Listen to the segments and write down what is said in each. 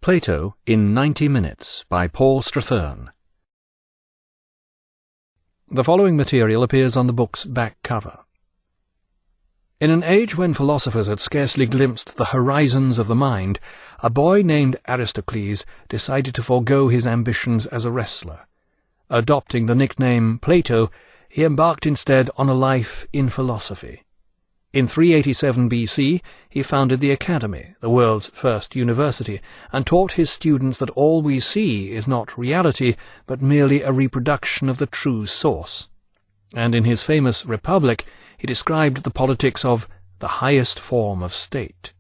Plato in 90 Minutes by Paul Strathern. The following material appears on the book's back cover. In an age when philosophers had scarcely glimpsed the horizons of the mind, a boy named Aristocles decided to forego his ambitions as a wrestler. Adopting the nickname Plato, he embarked instead on a life in philosophy. In 387 BC, he founded the Academy, the world's first university, and taught his students that all we see is not reality, but merely a reproduction of the true source. And in his famous Republic, he described the politics of the highest form of state.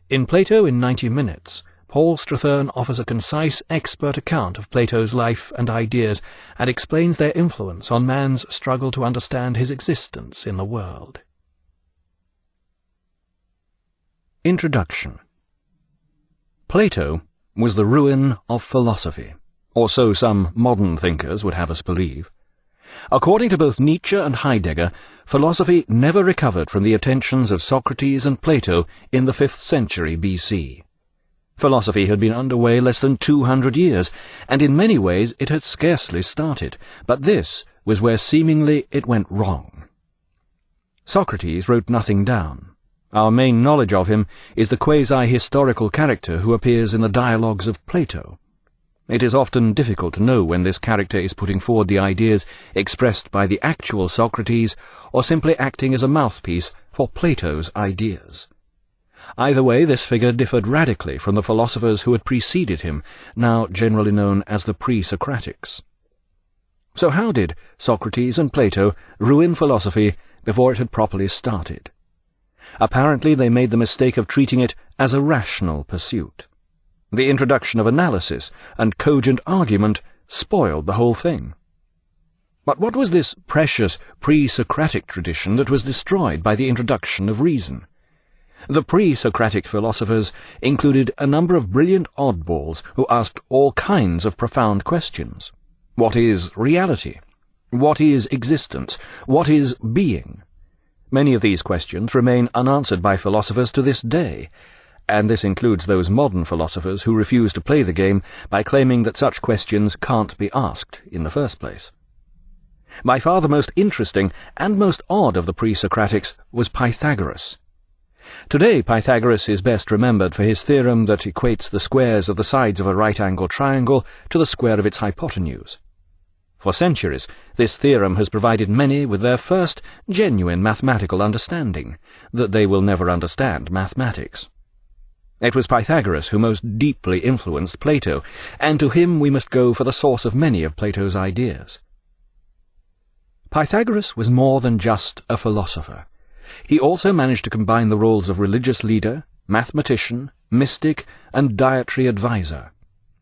In Plato in 90 Minutes, Paul Strathern offers a concise, expert account of Plato's life and ideas, and explains their influence on man's struggle to understand his existence in the world. Introduction. Plato was the ruin of philosophy, or so some modern thinkers would have us believe. According to both Nietzsche and Heidegger, philosophy never recovered from the attentions of Socrates and Plato in the 5th century BC. Philosophy had been underway less than 200 years, and in many ways it had scarcely started, but this was where seemingly it went wrong. Socrates wrote nothing down. Our main knowledge of him is the quasi-historical character who appears in the dialogues of Plato. It is often difficult to know when this character is putting forward the ideas expressed by the actual Socrates or simply acting as a mouthpiece for Plato's ideas. Either way, this figure differed radically from the philosophers who had preceded him, now generally known as the pre-Socratics. So how did Socrates and Plato ruin philosophy before it had properly started? Apparently they made the mistake of treating it as a rational pursuit. The introduction of analysis and cogent argument spoiled the whole thing. But what was this precious pre-Socratic tradition that was destroyed by the introduction of reason? The pre-Socratic philosophers included a number of brilliant oddballs who asked all kinds of profound questions. What is reality? What is existence? What is being? Many of these questions remain unanswered by philosophers to this day, and this includes those modern philosophers who refuse to play the game by claiming that such questions can't be asked in the first place. By far the most interesting and most odd of the pre-Socratics was Pythagoras. Today Pythagoras is best remembered for his theorem that equates the squares of the sides of a right-angled triangle to the square of its hypotenuse. For centuries, this theorem has provided many with their first genuine mathematical understanding, that they will never understand mathematics. It was Pythagoras who most deeply influenced Plato, and to him we must go for the source of many of Plato's ideas. Pythagoras was more than just a philosopher. He also managed to combine the roles of religious leader, mathematician, mystic, and dietary advisor.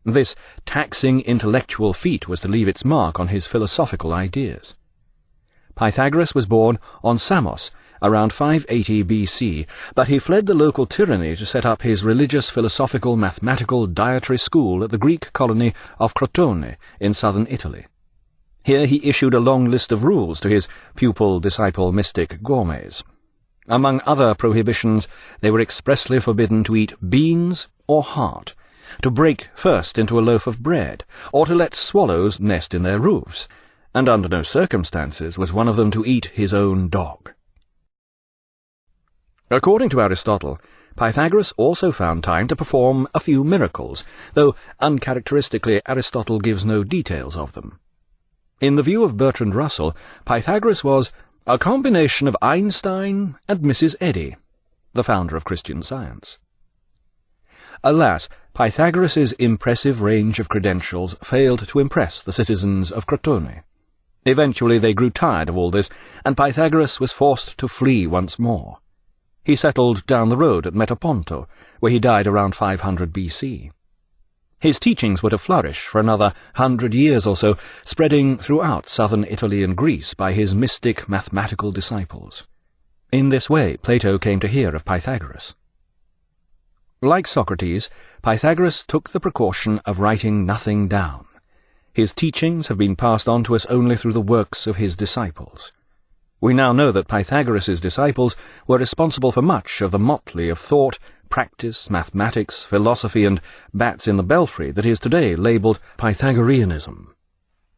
This taxing intellectual feat was to leave its mark on his philosophical ideas. Pythagoras was born on Samos around 580 BC, but he fled the local tyranny to set up his religious, philosophical, mathematical, dietary school at the Greek colony of Crotone in southern Italy. Here he issued a long list of rules to his pupil-disciple mystic gourmets. Among other prohibitions, they were expressly forbidden to eat beans or heart, to break first into a loaf of bread, or to let swallows nest in their roofs, and under no circumstances was one of them to eat his own dog. According to Aristotle, Pythagoras also found time to perform a few miracles, though uncharacteristically Aristotle gives no details of them. In the view of Bertrand Russell, Pythagoras was a combination of Einstein and Mrs. Eddy, the founder of Christian Science. Alas, Pythagoras's impressive range of credentials failed to impress the citizens of Crotone. Eventually they grew tired of all this, and Pythagoras was forced to flee once more. He settled down the road at Metaponto, where he died around 500 BC. His teachings were to flourish for another 100 years or so, spreading throughout southern Italy and Greece by his mystic mathematical disciples. In this way Plato came to hear of Pythagoras. Like Socrates, Pythagoras took the precaution of writing nothing down. His teachings have been passed on to us only through the works of his disciples. We now know that Pythagoras's disciples were responsible for much of the motley of thought, practice, mathematics, philosophy, and bats in the belfry that is today labelled Pythagoreanism.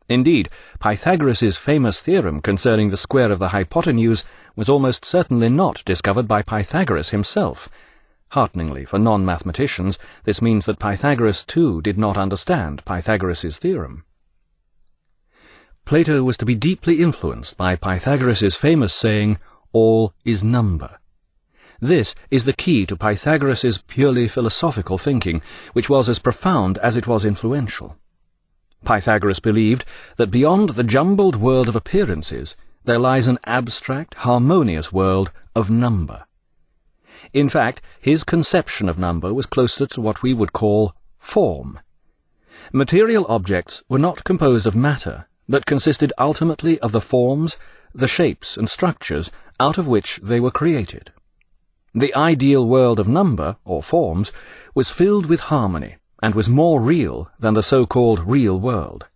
Indeed, Pythagoras's famous theorem concerning the square of the hypotenuse was almost certainly not discovered by Pythagoras himself. Hearteningly for non-mathematicians, this means that Pythagoras too did not understand Pythagoras's theorem. Plato was to be deeply influenced by Pythagoras's famous saying, "All is number." This is the key to Pythagoras's purely philosophical thinking, which was as profound as it was influential. Pythagoras believed that beyond the jumbled world of appearances there lies an abstract, harmonious world of number. In fact, his conception of number was closer to what we would call form. Material objects were not composed of matter, but consisted ultimately of the forms, the shapes and structures out of which they were created. The ideal world of number, or forms, was filled with harmony, and was more real than the so-called real world.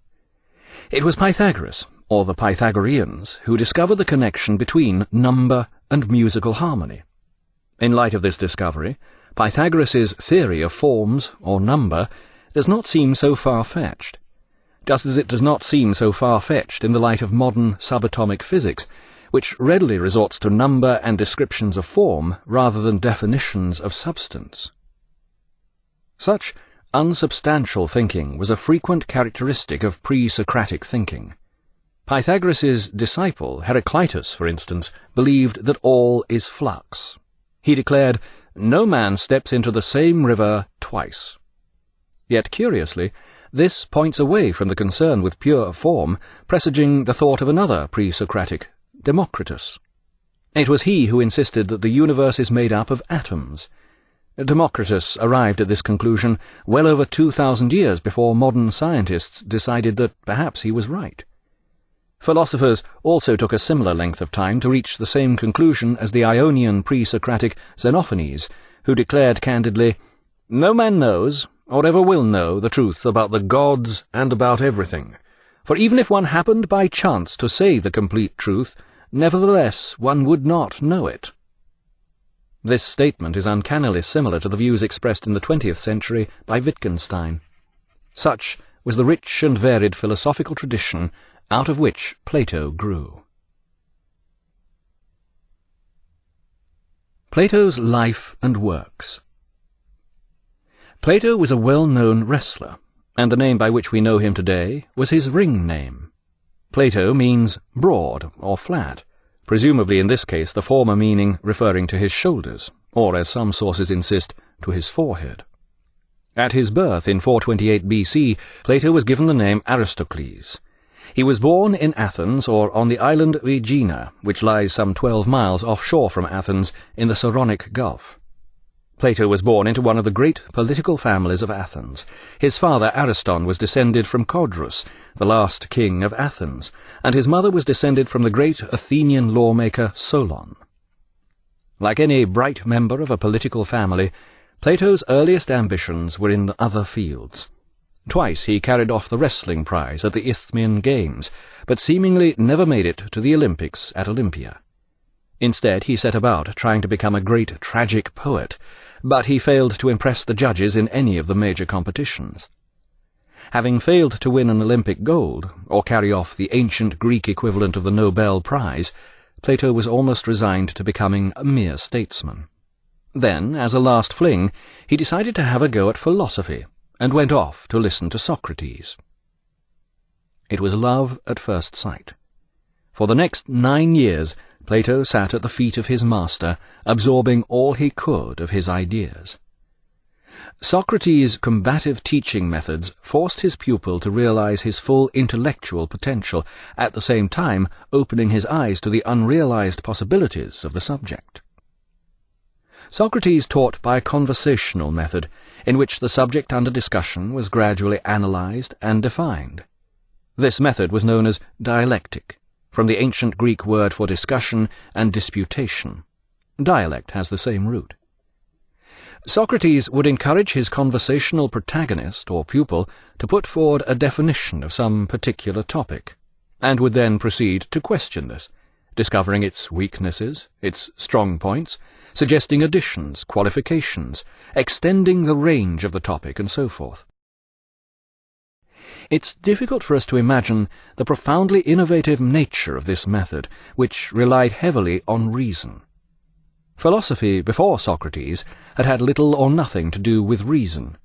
It was Pythagoras, or the Pythagoreans, who discovered the connection between number and musical harmony. In light of this discovery, Pythagoras's theory of forms, or number, does not seem so far-fetched, just as it does not seem so far-fetched in the light of modern subatomic physics, which readily resorts to number and descriptions of form rather than definitions of substance. Such unsubstantial thinking was a frequent characteristic of pre-Socratic thinking. Pythagoras's disciple, Heraclitus, for instance, believed that all is flux. He declared, "No man steps into the same river twice." Yet, curiously, this points away from the concern with pure form, presaging the thought of another pre-Socratic, Democritus. It was he who insisted that the universe is made up of atoms. Democritus arrived at this conclusion well over 2,000 years before modern scientists decided that perhaps he was right. Philosophers also took a similar length of time to reach the same conclusion as the Ionian pre-Socratic Xenophanes, who declared candidly, "No man knows, or ever will know, the truth about the gods and about everything. For even if one happened by chance to say the complete truth, nevertheless one would not know it." This statement is uncannily similar to the views expressed in the 20th century by Wittgenstein. Such was the rich and varied philosophical tradition out of which Plato grew. Plato's life and works. Plato was a well-known wrestler, and the name by which we know him today was his ring name. Plato means broad or flat, presumably in this case the former meaning referring to his shoulders, or, as some sources insist, to his forehead. At his birth in 428 BC, Plato was given the name Aristocles. He was born in Athens, or on the island Aegina, which lies some 12 miles offshore from Athens in the Saronic Gulf. Plato was born into one of the great political families of Athens. His father, Ariston, was descended from Codrus, the last king of Athens, and his mother was descended from the great Athenian lawmaker Solon. Like any bright member of a political family, Plato's earliest ambitions were in other fields. Twice he carried off the wrestling prize at the Isthmian Games, but seemingly never made it to the Olympics at Olympia. Instead, he set about trying to become a great tragic poet, but he failed to impress the judges in any of the major competitions. Having failed to win an Olympic gold, or carry off the ancient Greek equivalent of the Nobel Prize, Plato was almost resigned to becoming a mere statesman. Then, as a last fling, he decided to have a go at philosophy, and went off to listen to Socrates. It was love at first sight. For the next 9 years, Plato sat at the feet of his master, absorbing all he could of his ideas. Socrates' combative teaching methods forced his pupil to realize his full intellectual potential, at the same time opening his eyes to the unrealized possibilities of the subject. Socrates taught by a conversational method, in which the subject under discussion was gradually analyzed and defined. This method was known as dialectic, from the ancient Greek word for discussion and disputation. Dialect has the same root. Socrates would encourage his conversational protagonist or pupil to put forward a definition of some particular topic, and would then proceed to question this, discovering its weaknesses, its strong points, suggesting additions, qualifications, extending the range of the topic, and so forth. It's difficult for us to imagine the profoundly innovative nature of this method, which relied heavily on reason. Philosophy before Socrates had had little or nothing to do with reason.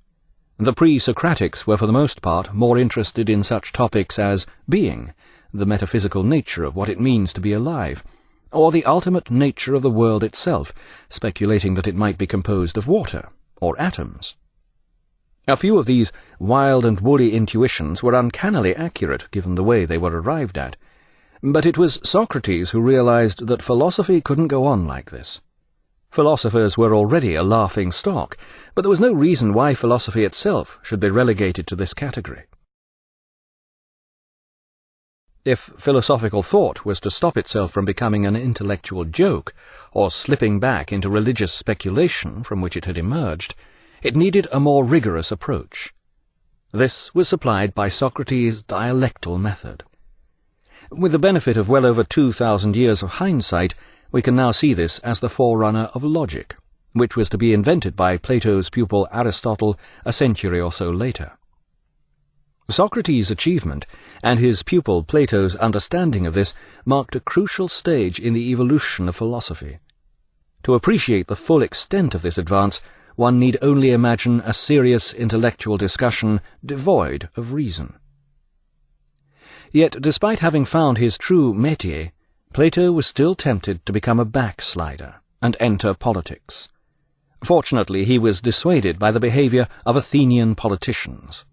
The pre-Socratics were for the most part more interested in such topics as being, the metaphysical nature of what it means to be alive, or the ultimate nature of the world itself, speculating that it might be composed of water or atoms. A few of these wild and woolly intuitions were uncannily accurate, given the way they were arrived at, but it was Socrates who realized that philosophy couldn't go on like this. Philosophers were already a laughing stock, but there was no reason why philosophy itself should be relegated to this category. If philosophical thought was to stop itself from becoming an intellectual joke, or slipping back into religious speculation from which it had emerged, it needed a more rigorous approach. This was supplied by Socrates' dialectal method. With the benefit of well over 2,000 years of hindsight, we can now see this as the forerunner of logic, which was to be invented by Plato's pupil Aristotle a century or so later. Socrates' achievement, and his pupil Plato's understanding of this, marked a crucial stage in the evolution of philosophy. To appreciate the full extent of this advance, one need only imagine a serious intellectual discussion devoid of reason. Yet, despite having found his true métier, Plato was still tempted to become a backslider and enter politics. Fortunately, he was dissuaded by the behavior of Athenian politicians.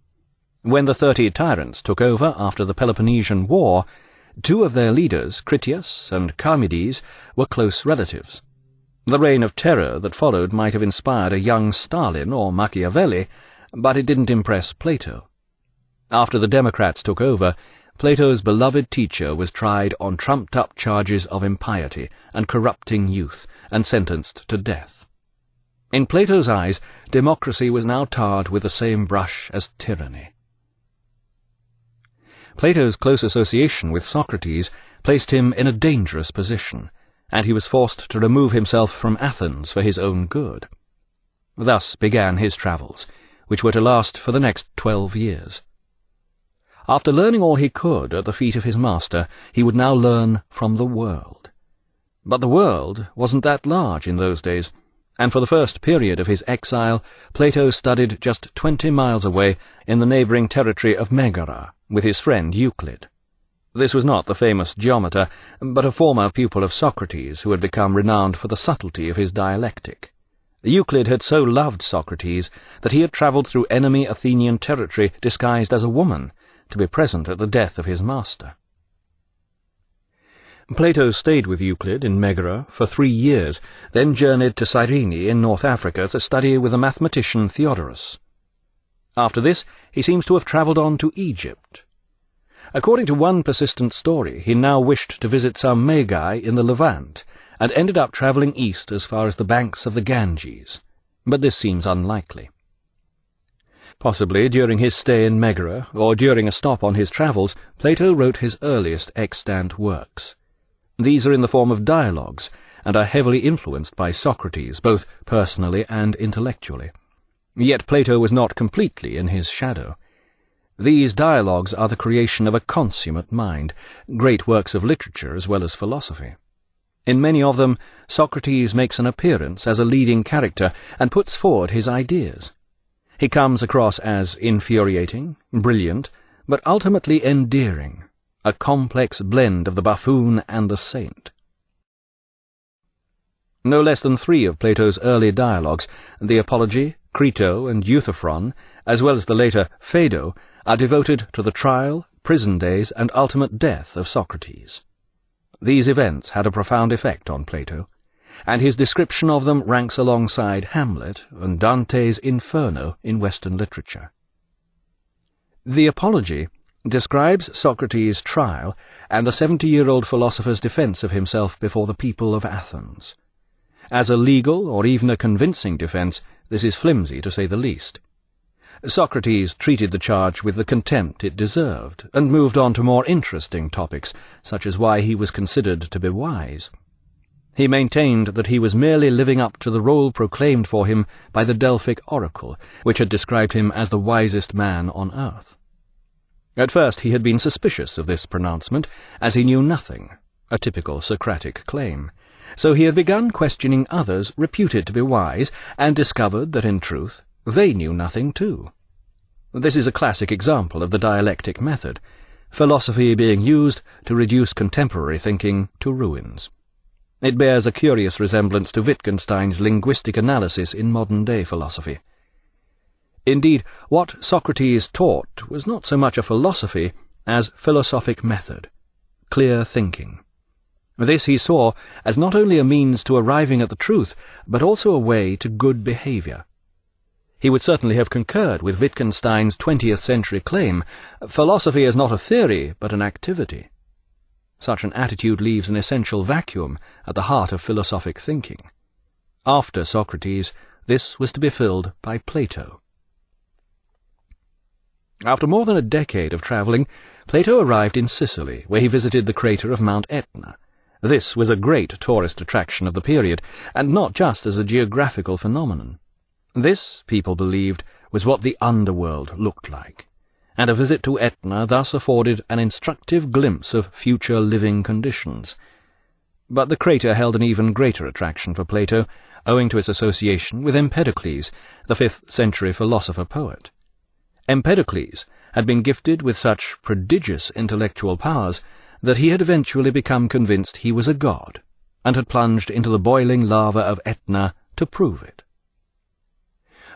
When the 30 tyrants took over after the Peloponnesian War, 2 of their leaders, Critias and Charmides, were close relatives. The reign of terror that followed might have inspired a young Stalin or Machiavelli, but it didn't impress Plato. After the Democrats took over, Plato's beloved teacher was tried on trumped-up charges of impiety and corrupting youth, and sentenced to death. In Plato's eyes, democracy was now tarred with the same brush as tyranny. Plato's close association with Socrates placed him in a dangerous position, and he was forced to remove himself from Athens for his own good. Thus began his travels, which were to last for the next 12 years. After learning all he could at the feet of his master, he would now learn from the world. But the world wasn't that large in those days, and for the first period of his exile, Plato studied just 20 miles away in the neighboring territory of Megara with his friend Euclid. This was not the famous geometer, but a former pupil of Socrates who had become renowned for the subtlety of his dialectic. Euclid had so loved Socrates that he had travelled through enemy Athenian territory disguised as a woman, to be present at the death of his master. Plato stayed with Euclid in Megara for 3 years, then journeyed to Cyrene in North Africa to study with the mathematician Theodorus. After this, he seems to have travelled on to Egypt. According to one persistent story, he now wished to visit some magi in the Levant, and ended up travelling east as far as the banks of the Ganges, but this seems unlikely. Possibly during his stay in Megara, or during a stop on his travels, Plato wrote his earliest extant works. These are in the form of dialogues, and are heavily influenced by Socrates, both personally and intellectually. Yet Plato was not completely in his shadow. These dialogues are the creation of a consummate mind, great works of literature as well as philosophy. In many of them, Socrates makes an appearance as a leading character and puts forward his ideas. He comes across as infuriating, brilliant, but ultimately endearing, a complex blend of the buffoon and the saint. No less than 3 of Plato's early dialogues, the Apology, Crito, and Euthyphron, as well as the later Phaedo, are devoted to the trial, prison days, and ultimate death of Socrates. These events had a profound effect on Plato, and his description of them ranks alongside Hamlet and Dante's Inferno in Western literature. The Apology describes Socrates' trial and the 70-year-old philosopher's defense of himself before the people of Athens. As a legal or even a convincing defense, this is flimsy to say the least. Socrates treated the charge with the contempt it deserved, and moved on to more interesting topics, such as why he was considered to be wise. He maintained that he was merely living up to the role proclaimed for him by the Delphic oracle, which had described him as the wisest man on earth. At first he had been suspicious of this pronouncement, as he knew nothing, a typical Socratic claim. So he had begun questioning others reputed to be wise, and discovered that, in truth, they knew nothing too. This is a classic example of the dialectic method, philosophy being used to reduce contemporary thinking to ruins. It bears a curious resemblance to Wittgenstein's linguistic analysis in modern-day philosophy. Indeed, what Socrates taught was not so much a philosophy as philosophic method, clear thinking. This he saw as not only a means to arriving at the truth, but also a way to good behavior. He would certainly have concurred with Wittgenstein's 20th-century claim, philosophy is not a theory, but an activity. Such an attitude leaves an essential vacuum at the heart of philosophic thinking. After Socrates, this was to be filled by Plato. After more than a decade of travelling, Plato arrived in Sicily, where he visited the crater of Mount Etna. This was a great tourist attraction of the period, and not just as a geographical phenomenon. This, people believed, was what the underworld looked like, and a visit to Etna thus afforded an instructive glimpse of future living conditions. But the crater held an even greater attraction for Plato, owing to its association with Empedocles, the 5th-century philosopher-poet. Empedocles had been gifted with such prodigious intellectual powers that he had eventually become convinced he was a god, and had plunged into the boiling lava of Etna to prove it.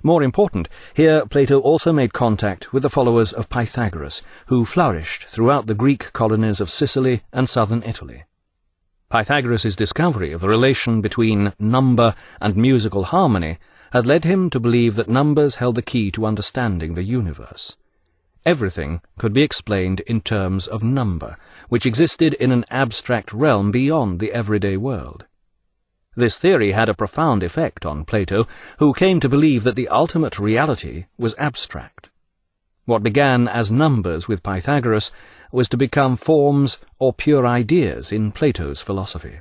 More important, here Plato also made contact with the followers of Pythagoras, who flourished throughout the Greek colonies of Sicily and southern Italy. Pythagoras' discovery of the relation between number and musical harmony had led him to believe that numbers held the key to understanding the universe. Everything could be explained in terms of number, which existed in an abstract realm beyond the everyday world. This theory had a profound effect on Plato, who came to believe that the ultimate reality was abstract. What began as numbers with Pythagoras was to become forms or pure ideas in Plato's philosophy.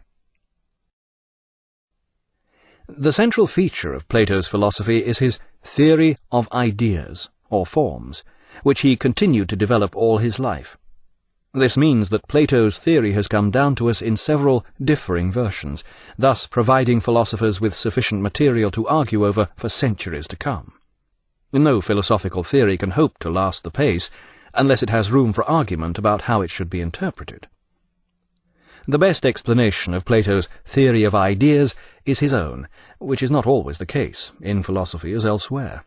The central feature of Plato's philosophy is his theory of ideas, or forms, which he continued to develop all his life. This means that Plato's theory has come down to us in several differing versions, thus providing philosophers with sufficient material to argue over for centuries to come. No philosophical theory can hope to last the pace unless it has room for argument about how it should be interpreted. The best explanation of Plato's theory of ideas is his own, which is not always the case, in philosophy as elsewhere.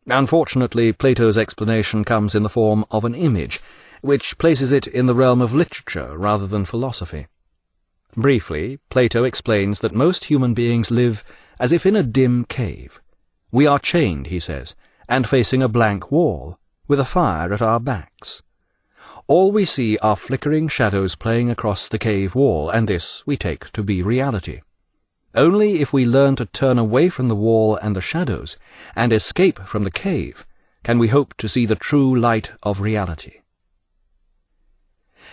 Unfortunately, Plato's explanation comes in the form of an image, which places it in the realm of literature rather than philosophy. Briefly, Plato explains that most human beings live as if in a dim cave. We are chained, he says, and facing a blank wall, with a fire at our backs. All we see are flickering shadows playing across the cave wall, and this we take to be reality. Only if we learn to turn away from the wall and the shadows, and escape from the cave, can we hope to see the true light of reality.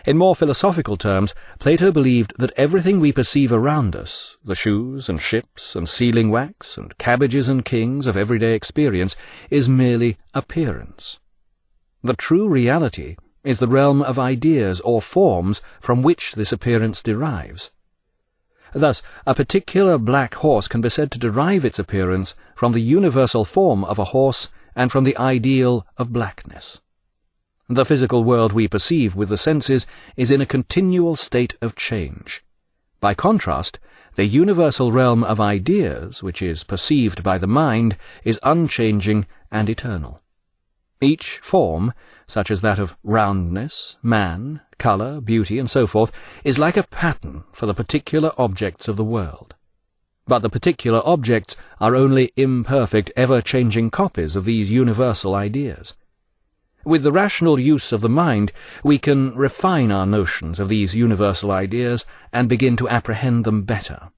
In more philosophical terms, Plato believed that everything we perceive around us, the shoes and ships and sealing wax and cabbages and kings of everyday experience, is merely appearance. The true reality is the realm of ideas or forms from which this appearance derives. Thus, a particular black horse can be said to derive its appearance from the universal form of a horse and from the ideal of blackness. The physical world we perceive with the senses is in a continual state of change. By contrast, the universal realm of ideas, which is perceived by the mind, is unchanging and eternal. Each form, such as that of roundness, man, colour, beauty, and so forth, is like a pattern for the particular objects of the world. But the particular objects are only imperfect, ever-changing copies of these universal ideas. With the rational use of the mind, we can refine our notions of these universal ideas and begin to apprehend them better.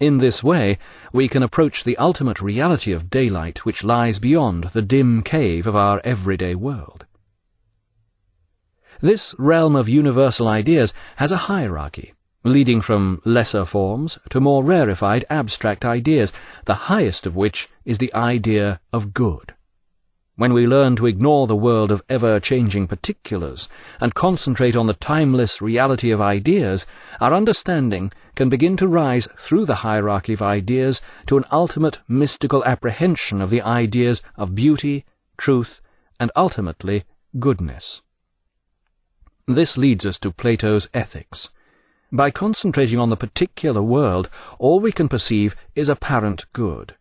In this way, we can approach the ultimate reality of daylight which lies beyond the dim cave of our everyday world. This realm of universal ideas has a hierarchy, leading from lesser forms to more rarefied abstract ideas, the highest of which is the idea of good. When we learn to ignore the world of ever-changing particulars and concentrate on the timeless reality of ideas, our understanding can begin to rise through the hierarchy of ideas to an ultimate mystical apprehension of the ideas of beauty, truth, and ultimately goodness. This leads us to Plato's ethics. By concentrating on the particular world, all we can perceive is apparent good.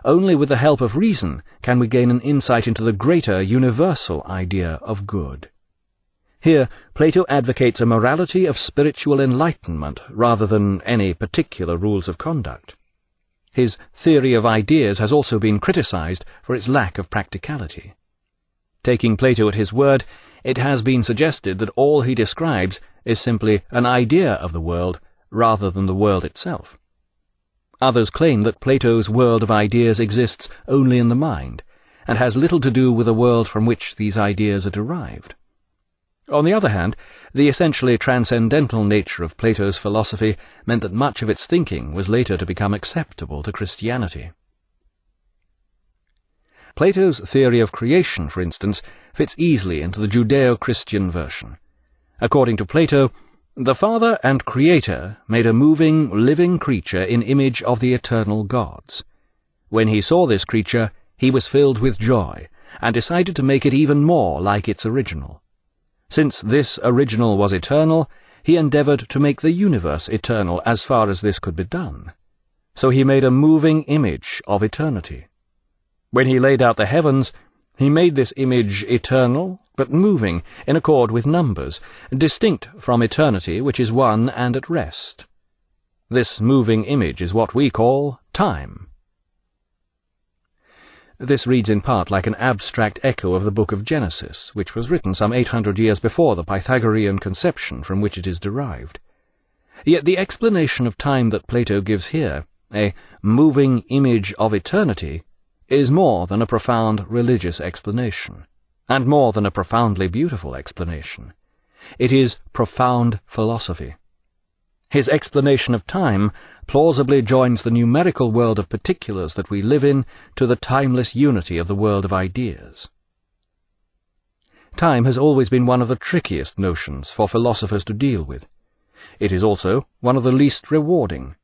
Only with the help of reason can we gain an insight into the greater universal idea of good. Here, Plato advocates a morality of spiritual enlightenment rather than any particular rules of conduct. His theory of ideas has also been criticized for its lack of practicality. Taking Plato at his word, it has been suggested that all he describes is simply an idea of the world rather than the world itself. Others claim that Plato's world of ideas exists only in the mind, and has little to do with the world from which these ideas are derived. On the other hand, the essentially transcendental nature of Plato's philosophy meant that much of its thinking was later to become acceptable to Christianity. Plato's theory of creation, for instance, fits easily into the Judeo-Christian version. According to Plato, the Father and Creator made a moving, living creature in image of the eternal gods. When he saw this creature, he was filled with joy, and decided to make it even more like its original. Since this original was eternal, he endeavored to make the universe eternal as far as this could be done. So he made a moving image of eternity. When he laid out the heavens, he made this image eternal, but moving, in accord with numbers, distinct from eternity, which is one and at rest. This moving image is what we call time. This reads in part like an abstract echo of the book of Genesis, which was written some 800 years before the Pythagorean conception from which it is derived. Yet the explanation of time that Plato gives here, a moving image of eternity, is more than a profound religious explanation, and more than a profoundly beautiful explanation. It is profound philosophy. His explanation of time plausibly joins the numerical world of particulars that we live in to the timeless unity of the world of ideas. Time has always been one of the trickiest notions for philosophers to deal with. It is also one of the least rewarding.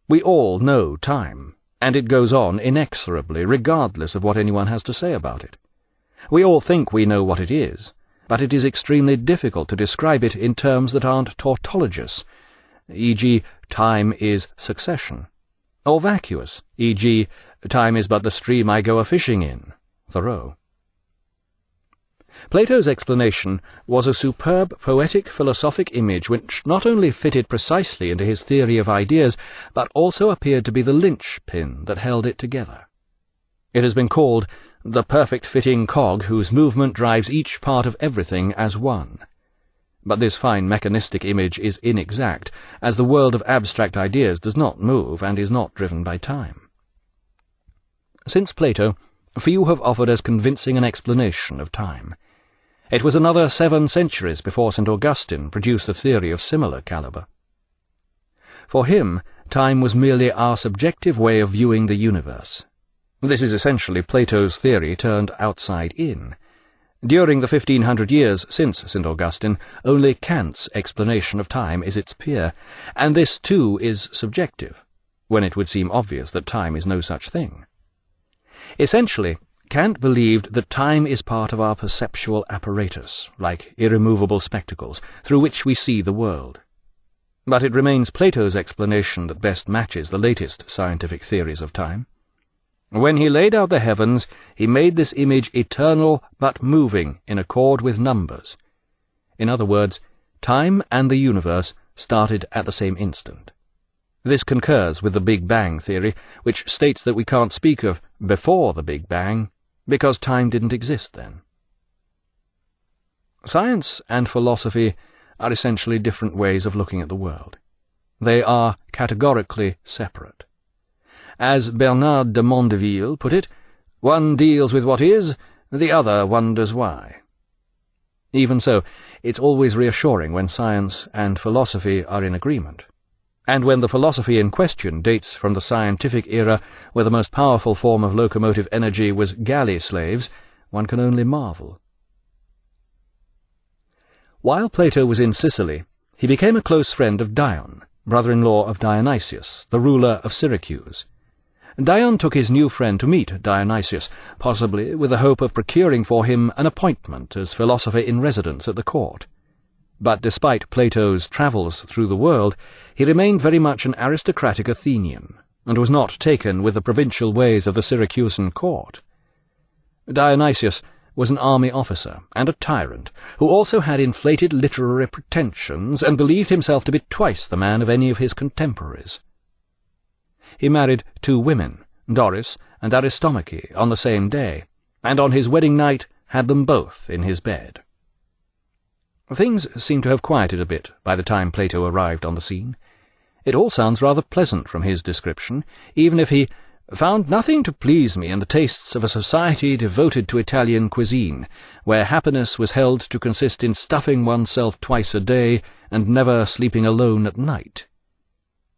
We all know time, and it goes on inexorably, regardless of what anyone has to say about it. We all think we know what it is, but it is extremely difficult to describe it in terms that aren't tautologous, e.g., time is succession, or vacuous, e.g., time is but the stream I go a-fishing in, Thoreau. Plato's explanation was a superb poetic philosophic image which not only fitted precisely into his theory of ideas, but also appeared to be the linchpin that held it together. It has been called the perfect fitting cog whose movement drives each part of everything as one. But this fine mechanistic image is inexact, as the world of abstract ideas does not move and is not driven by time. Since Plato, few have offered as convincing an explanation of time. It was another 7 centuries before St. Augustine produced a theory of similar caliber. For him, time was merely our subjective way of viewing the universe. This is essentially Plato's theory turned outside in. During the 1500 years since St. Augustine, only Kant's explanation of time is its peer, and this too is subjective, when it would seem obvious that time is no such thing. Essentially, Kant believed that time is part of our perceptual apparatus, like irremovable spectacles, through which we see the world. But it remains Plato's explanation that best matches the latest scientific theories of time. When he laid out the heavens, he made this image eternal but moving in accord with numbers. In other words, time and the universe started at the same instant. This concurs with the Big Bang theory, which states that we can't speak of before the Big Bang, because time didn't exist then. Science and philosophy are essentially different ways of looking at the world. They are categorically separate. As Bernard de Mondeville put it, one deals with what is, the other wonders why. Even so, it's always reassuring when science and philosophy are in agreement. And when the philosophy in question dates from the scientific era where the most powerful form of locomotive energy was galley slaves, one can only marvel. While Plato was in Sicily, he became a close friend of Dion, brother-in-law of Dionysius, the ruler of Syracuse. Dion took his new friend to meet Dionysius, possibly with the hope of procuring for him an appointment as philosopher-in-residence at the court. But despite Plato's travels through the world, he remained very much an aristocratic Athenian, and was not taken with the provincial ways of the Syracusan court. Dionysius was an army officer and a tyrant, who also had inflated literary pretensions and believed himself to be twice the man of any of his contemporaries. He married 2 women, Doris and Aristomache, on the same day, and on his wedding night had them both in his bed. Things seem to have quieted a bit by the time Plato arrived on the scene. It all sounds rather pleasant from his description, even if he found nothing to please me in the tastes of a society devoted to Italian cuisine, where happiness was held to consist in stuffing oneself twice a day and never sleeping alone at night.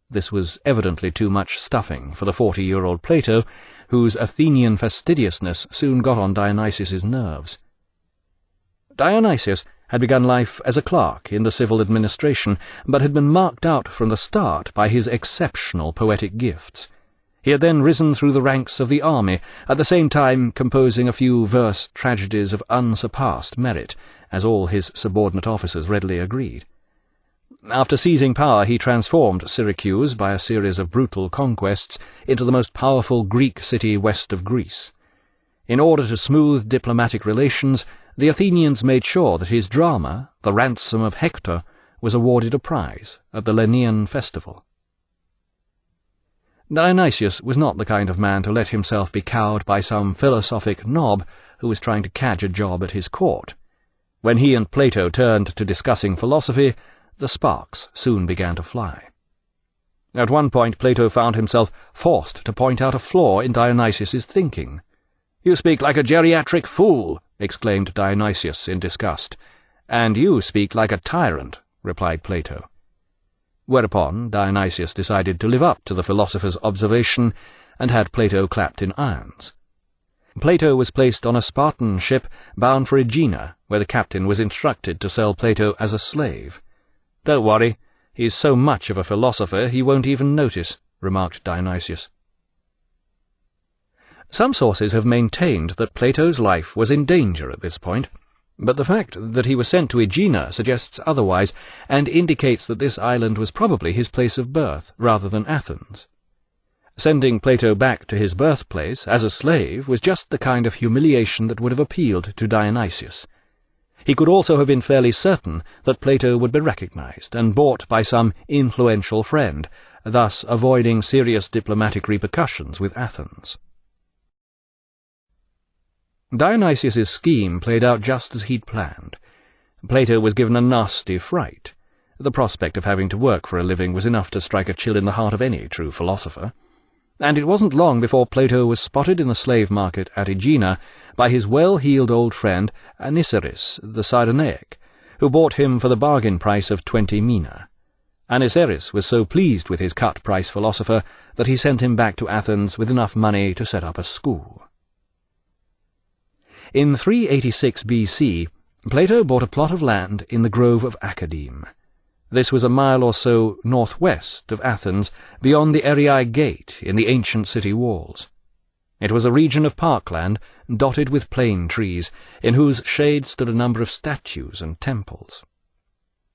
This was evidently too much stuffing for the 40-year-old Plato, whose Athenian fastidiousness soon got on Dionysius's nerves. Dionysius had begun life as a clerk in the civil administration, but had been marked out from the start by his exceptional poetic gifts. He had then risen through the ranks of the army, at the same time composing a few verse tragedies of unsurpassed merit, as all his subordinate officers readily agreed. After seizing power, he transformed Syracuse by a series of brutal conquests into the most powerful Greek city west of Greece. In order to smooth diplomatic relations, the Athenians made sure that his drama, The Ransom of Hector, was awarded a prize at the Lenaean festival. Dionysius was not the kind of man to let himself be cowed by some philosophic knob who was trying to cadge a job at his court. When he and Plato turned to discussing philosophy, the sparks soon began to fly. At one point Plato found himself forced to point out a flaw in Dionysius's thinking. "You speak like a geriatric fool," exclaimed Dionysius in disgust. "And you speak like a tyrant," replied Plato. Whereupon Dionysius decided to live up to the philosopher's observation and had Plato clapped in irons. Plato was placed on a Spartan ship bound for Aegina, where the captain was instructed to sell Plato as a slave. "Don't worry, he's so much of a philosopher he won't even notice," remarked Dionysius. Some sources have maintained that Plato's life was in danger at this point, but the fact that he was sent to Aegina suggests otherwise, and indicates that this island was probably his place of birth rather than Athens. Sending Plato back to his birthplace as a slave was just the kind of humiliation that would have appealed to Dionysius. He could also have been fairly certain that Plato would be recognized and bought by some influential friend, thus avoiding serious diplomatic repercussions with Athens. Dionysius's scheme played out just as he'd planned. Plato was given a nasty fright. The prospect of having to work for a living was enough to strike a chill in the heart of any true philosopher. And it wasn't long before Plato was spotted in the slave market at Aegina by his well-heeled old friend Aniceris the Cyrenaic, who bought him for the bargain price of 20 mina. Aniceris was so pleased with his cut-price philosopher that he sent him back to Athens with enough money to set up a school. In 386 BC, Plato bought a plot of land in the grove of Academe. This was a mile or so northwest of Athens, beyond the Arii Gate in the ancient city walls. It was a region of parkland dotted with plane trees, in whose shade stood a number of statues and temples.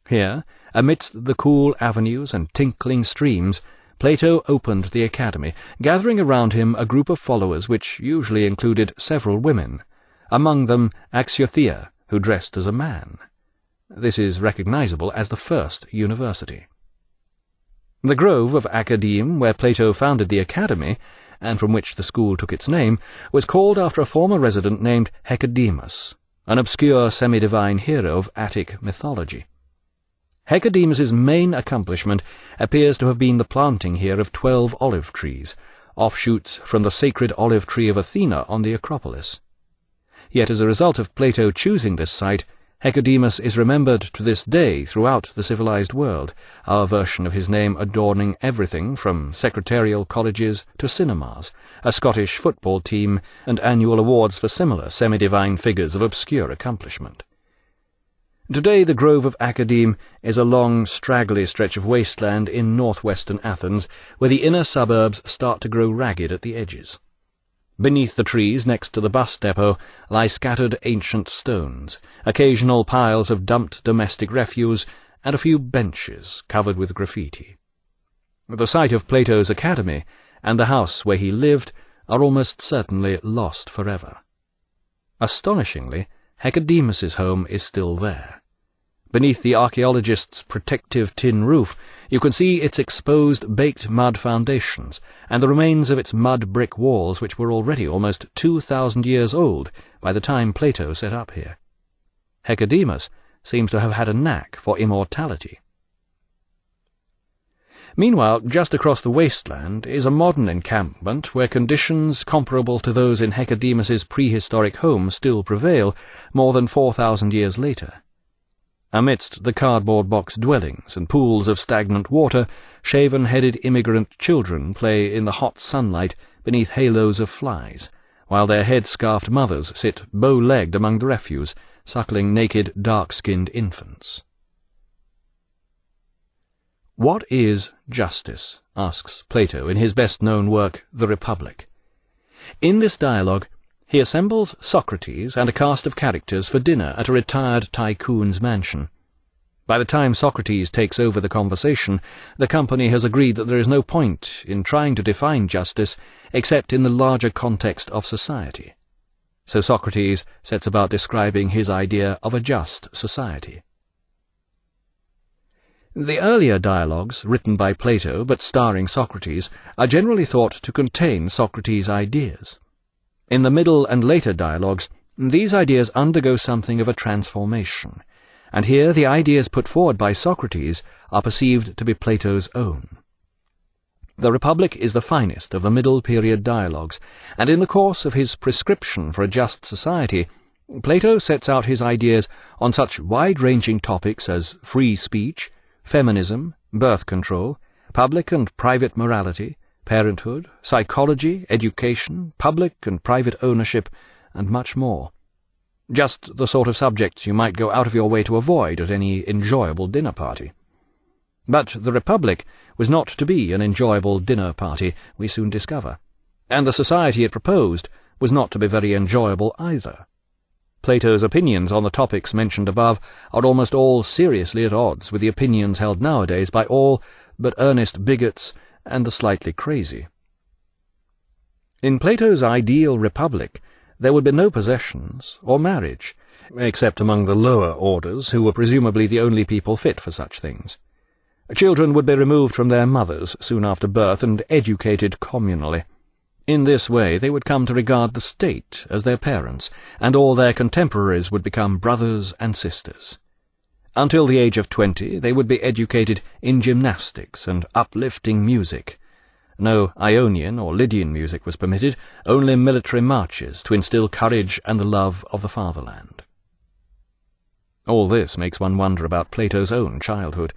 Here, amidst the cool avenues and tinkling streams, Plato opened the academy, gathering around him a group of followers which usually included several women, among them Axiothea, who dressed as a man. This is recognizable as the first university. The grove of Academe, where Plato founded the academy, and from which the school took its name, was called after a former resident named Hecademus, an obscure semi-divine hero of Attic mythology. Hecademus's main accomplishment appears to have been the planting here of 12 olive trees, offshoots from the sacred olive tree of Athena on the Acropolis. Yet as a result of Plato choosing this site, Hecademus is remembered to this day throughout the civilized world, our version of his name adorning everything from secretarial colleges to cinemas, a Scottish football team, and annual awards for similar semi-divine figures of obscure accomplishment. Today the Grove of Academe is a long, straggly stretch of wasteland in northwestern Athens, where the inner suburbs start to grow ragged at the edges. Beneath the trees next to the bus depot lie scattered ancient stones, occasional piles of dumped domestic refuse, and a few benches covered with graffiti. The site of Plato's academy and the house where he lived are almost certainly lost forever. Astonishingly, Hecademus's home is still there. Beneath the archaeologist's protective tin roof, you can see its exposed baked mud foundations and the remains of its mud brick walls, which were already almost 2,000 years old by the time Plato set up here. Hecademus seems to have had a knack for immortality. Meanwhile, just across the wasteland is a modern encampment where conditions comparable to those in Hecademus's prehistoric home still prevail more than 4,000 years later. Amidst the cardboard box dwellings and pools of stagnant water, shaven-headed immigrant children play in the hot sunlight beneath halos of flies, while their head-scarfed mothers sit bow-legged among the refuse, suckling naked, dark-skinned infants. "What is justice?" asks Plato in his best-known work, The Republic. In this dialogue, he assembles Socrates and a cast of characters for dinner at a retired tycoon's mansion. By the time Socrates takes over the conversation, the company has agreed that there is no point in trying to define justice except in the larger context of society. So Socrates sets about describing his idea of a just society. The earlier dialogues, written by Plato but starring Socrates, are generally thought to contain Socrates' ideas. In the middle and later dialogues, these ideas undergo something of a transformation, and here the ideas put forward by Socrates are perceived to be Plato's own. The Republic is the finest of the middle-period dialogues, and in the course of his prescription for a just society, Plato sets out his ideas on such wide-ranging topics as free speech, feminism, birth control, public and private morality, parenthood, psychology, education, public and private ownership, and much more. Just the sort of subjects you might go out of your way to avoid at any enjoyable dinner party. But the Republic was not to be an enjoyable dinner party, we soon discover, and the society it proposed was not to be very enjoyable either. Plato's opinions on the topics mentioned above are almost all seriously at odds with the opinions held nowadays by all but earnest bigots and the slightly crazy. In Plato's ideal republic, there would be no possessions or marriage, except among the lower orders, who were presumably the only people fit for such things. Children would be removed from their mothers soon after birth and educated communally. In this way they would come to regard the state as their parents, and all their contemporaries would become brothers and sisters. Until the age of 20, they would be educated in gymnastics and uplifting music. No Ionian or Lydian music was permitted, only military marches to instill courage and the love of the fatherland. All this makes one wonder about Plato's own childhood.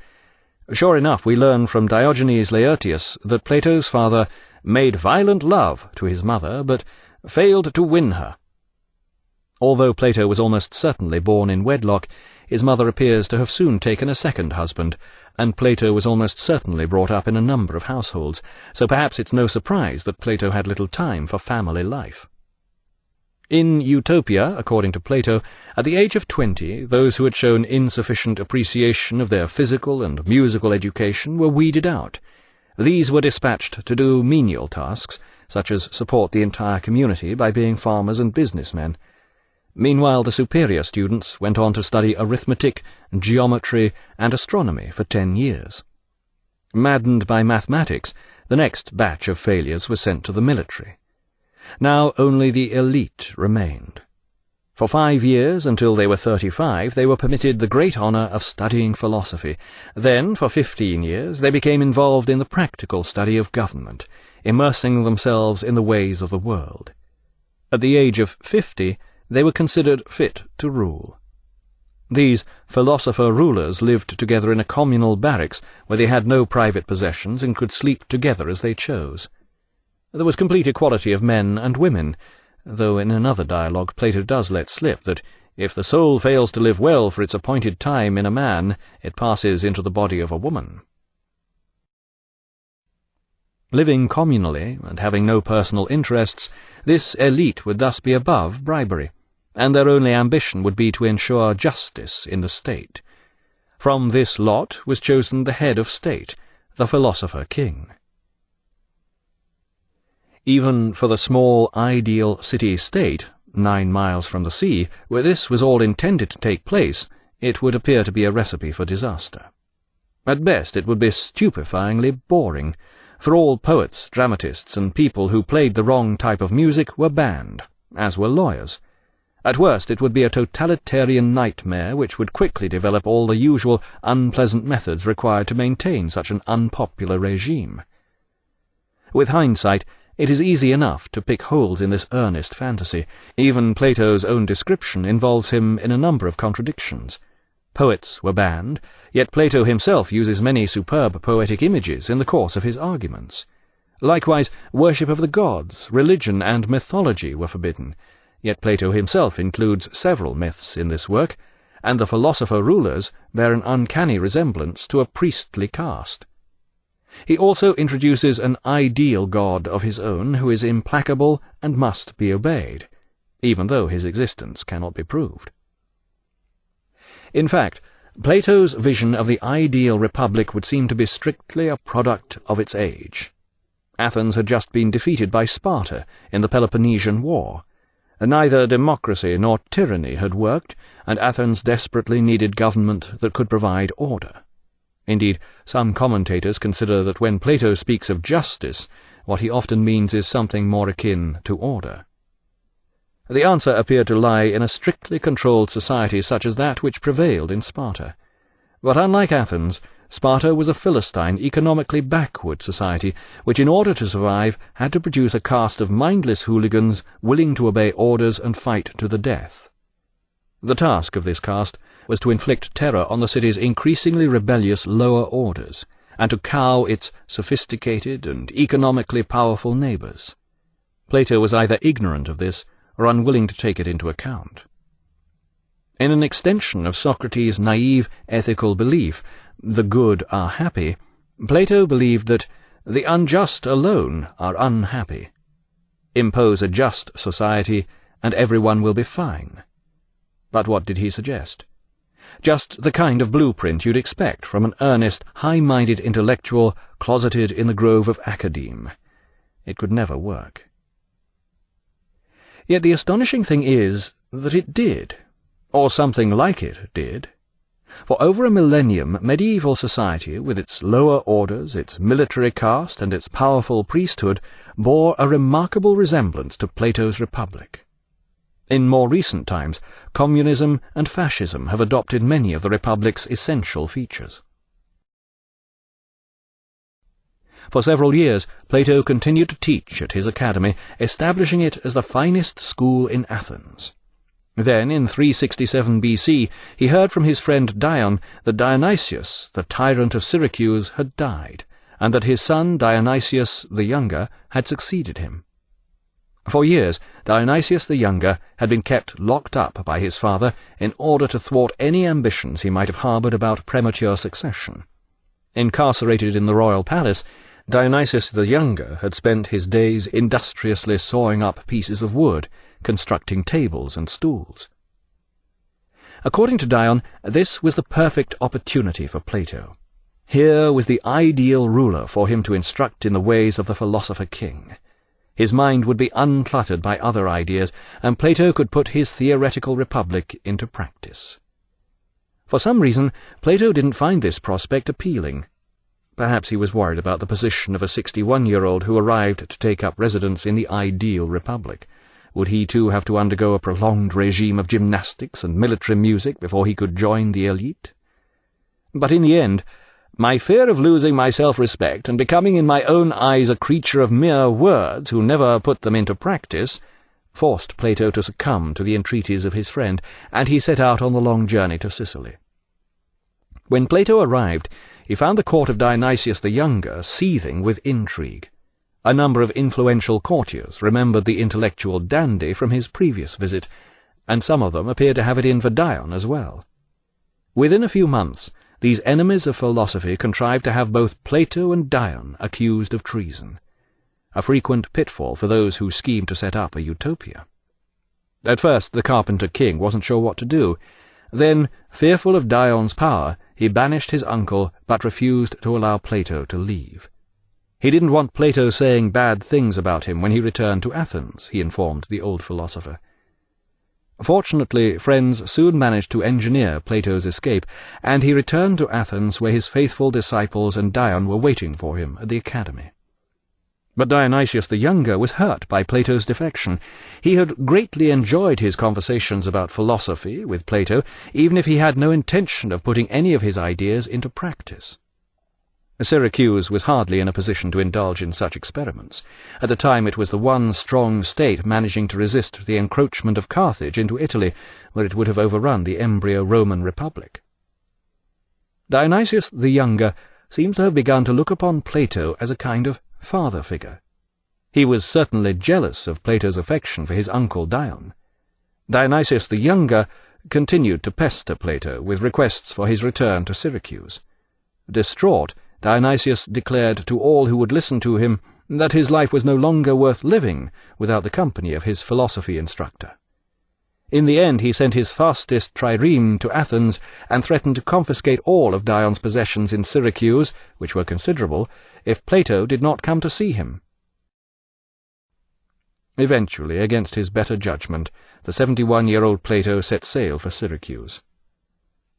Sure enough, we learn from Diogenes Laertius that Plato's father made violent love to his mother, but failed to win her. Although Plato was almost certainly born in wedlock, his mother appears to have soon taken a second husband, and Plato was almost certainly brought up in a number of households, so perhaps it's no surprise that Plato had little time for family life. In Utopia, according to Plato, at the age of 20, those who had shown insufficient appreciation of their physical and musical education were weeded out. These were dispatched to do menial tasks, such as support the entire community by being farmers and businessmen. Meanwhile, the superior students went on to study arithmetic, geometry, and astronomy for 10 years. Maddened by mathematics, the next batch of failures was sent to the military. Now only the elite remained. For 5 years, until they were 35, they were permitted the great honor of studying philosophy. Then, for 15 years, they became involved in the practical study of government, immersing themselves in the ways of the world. At the age of 50, they were considered fit to rule. These philosopher-rulers lived together in a communal barracks where they had no private possessions and could sleep together as they chose. There was complete equality of men and women, though in another dialogue Plato does let slip that if the soul fails to live well for its appointed time in a man, it passes into the body of a woman. Living communally, and having no personal interests, this elite would thus be above bribery, and their only ambition would be to ensure justice in the state. From this lot was chosen the head of state, the philosopher-king. Even for the small, ideal city-state, 9 miles from the sea, where this was all intended to take place, it would appear to be a recipe for disaster. At best it would be stupefyingly boring, for all poets, dramatists, and people who played the wrong type of music were banned, as were lawyers. At worst it would be a totalitarian nightmare which would quickly develop all the usual unpleasant methods required to maintain such an unpopular regime. With hindsight, it is easy enough to pick holes in this earnest fantasy. Even Plato's own description involves him in a number of contradictions. Poets were banned, yet Plato himself uses many superb poetic images in the course of his arguments. Likewise, worship of the gods, religion, and mythology were forbidden, yet Plato himself includes several myths in this work, and the philosopher-rulers bear an uncanny resemblance to a priestly caste. He also introduces an ideal god of his own who is implacable and must be obeyed, even though his existence cannot be proved. In fact, Plato's vision of the ideal republic would seem to be strictly a product of its age. Athens had just been defeated by Sparta in the Peloponnesian War. Neither democracy nor tyranny had worked, and Athens desperately needed government that could provide order. Indeed, some commentators consider that when Plato speaks of justice, what he often means is something more akin to order. The answer appeared to lie in a strictly controlled society such as that which prevailed in Sparta. But unlike Athens, Sparta was a Philistine, economically backward society, which in order to survive had to produce a caste of mindless hooligans willing to obey orders and fight to the death. The task of this caste was to inflict terror on the city's increasingly rebellious lower orders, and to cow its sophisticated and economically powerful neighbours. Plato was either ignorant of this or unwilling to take it into account. In an extension of Socrates' naive ethical belief, the good are happy, Plato believed that the unjust alone are unhappy. Impose a just society, and everyone will be fine. But what did he suggest? Just the kind of blueprint you'd expect from an earnest, high-minded intellectual closeted in the grove of academe. It could never work. Yet the astonishing thing is that it did, or something like it did. For over a millennium, medieval society, with its lower orders, its military caste, and its powerful priesthood, bore a remarkable resemblance to Plato's Republic. In more recent times, communism and fascism have adopted many of the Republic's essential features. For several years, Plato continued to teach at his academy, establishing it as the finest school in Athens. Then, in 367 BC, he heard from his friend Dion that Dionysius, the tyrant of Syracuse, had died, and that his son Dionysius the Younger had succeeded him. For years, Dionysius the Younger had been kept locked up by his father in order to thwart any ambitions he might have harboured about premature succession. Incarcerated in the royal palace, Dionysius the Younger had spent his days industriously sawing up pieces of wood, constructing tables and stools. According to Dion, this was the perfect opportunity for Plato. Here was the ideal ruler for him to instruct in the ways of the philosopher-king. His mind would be uncluttered by other ideas, and Plato could put his theoretical republic into practice. For some reason, Plato didn't find this prospect appealing. Perhaps he was worried about the position of a 61-year-old who arrived to take up residence in the ideal republic. Would he too have to undergo a prolonged regime of gymnastics and military music before he could join the elite? But in the end, my fear of losing my self-respect and becoming in my own eyes a creature of mere words who never put them into practice forced Plato to succumb to the entreaties of his friend, and he set out on the long journey to Sicily. When Plato arrived, he found the court of Dionysius the Younger seething with intrigue. A number of influential courtiers remembered the intellectual dandy from his previous visit, and some of them appeared to have it in for Dion as well. Within a few months, these enemies of philosophy contrived to have both Plato and Dion accused of treason, a frequent pitfall for those who schemed to set up a utopia. At first the carpenter king wasn't sure what to do. Then, fearful of Dion's power, he banished his uncle, but refused to allow Plato to leave. He didn't want Plato saying bad things about him when he returned to Athens, he informed the old philosopher. Fortunately, friends soon managed to engineer Plato's escape, and he returned to Athens, where his faithful disciples and Dion were waiting for him at the academy. But Dionysius the Younger was hurt by Plato's defection. He had greatly enjoyed his conversations about philosophy with Plato, even if he had no intention of putting any of his ideas into practice. Syracuse was hardly in a position to indulge in such experiments. At the time it was the one strong state managing to resist the encroachment of Carthage into Italy, where it would have overrun the embryo Roman Republic. Dionysius the Younger seems to have begun to look upon Plato as a kind of father figure. He was certainly jealous of Plato's affection for his uncle Dion. Dionysius the Younger continued to pester Plato with requests for his return to Syracuse. Distraught, Dionysius declared to all who would listen to him that his life was no longer worth living without the company of his philosophy instructor. In the end he sent his fastest trireme to Athens and threatened to confiscate all of Dion's possessions in Syracuse, which were considerable, if Plato did not come to see him. Eventually, against his better judgment, the 71-year-old Plato set sail for Syracuse.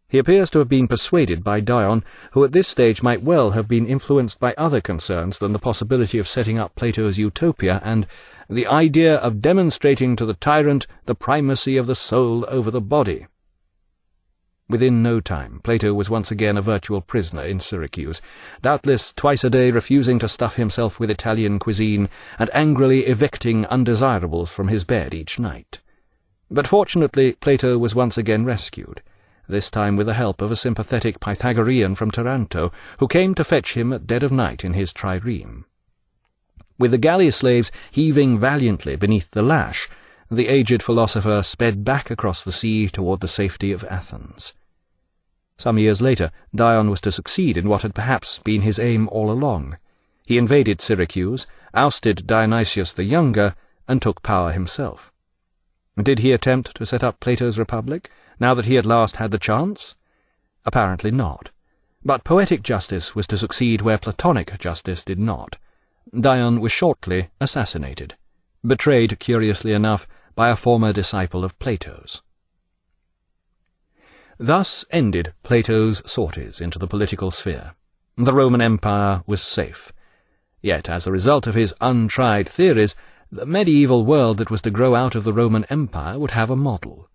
He appears to have been persuaded by Dion, who at this stage might well have been influenced by other concerns than the possibility of setting up Plato's utopia and the idea of demonstrating to the tyrant the primacy of the soul over the body. Within no time, Plato was once again a virtual prisoner in Syracuse, doubtless twice a day refusing to stuff himself with Italian cuisine and angrily evicting undesirables from his bed each night. But fortunately, Plato was once again rescued, this time with the help of a sympathetic Pythagorean from Taranto, who came to fetch him at dead of night in his trireme. With the galley slaves heaving valiantly beneath the lash, the aged philosopher sped back across the sea toward the safety of Athens. Some years later, Dion was to succeed in what had perhaps been his aim all along. He invaded Syracuse, ousted Dionysius the Younger, and took power himself. Did he attempt to set up Plato's Republic, now that he at last had the chance? Apparently not. But poetic justice was to succeed where Platonic justice did not. Dion was shortly assassinated, betrayed, curiously enough, by a former disciple of Plato's. Thus ended Plato's sorties into the political sphere. The Roman Empire was safe. Yet, as a result of his untried theories, the medieval world that was to grow out of the Roman Empire would have a model,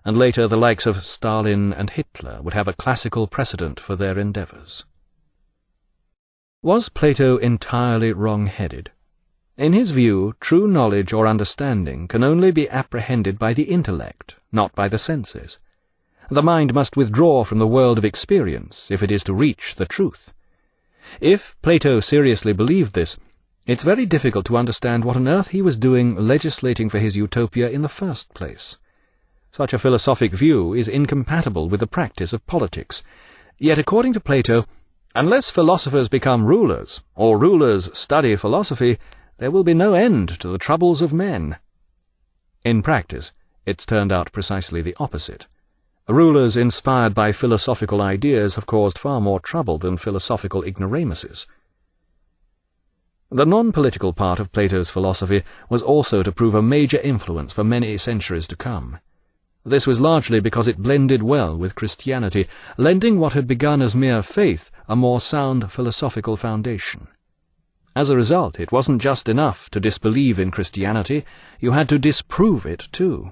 and later the likes of Stalin and Hitler would have a classical precedent for their endeavours. Was Plato entirely wrong-headed? In his view, true knowledge or understanding can only be apprehended by the intellect, not by the senses. The mind must withdraw from the world of experience if it is to reach the truth. If Plato seriously believed this, it's very difficult to understand what on earth he was doing legislating for his utopia in the first place. Such a philosophic view is incompatible with the practice of politics. Yet, according to Plato, unless philosophers become rulers, or rulers study philosophy, there will be no end to the troubles of men. In practice, it's turned out precisely the opposite. Rulers inspired by philosophical ideas have caused far more trouble than philosophical ignoramuses. The non-political part of Plato's philosophy was also to prove a major influence for many centuries to come. This was largely because it blended well with Christianity, lending what had begun as mere faith a more sound philosophical foundation. As a result, it wasn't just enough to disbelieve in Christianity, you had to disprove it too.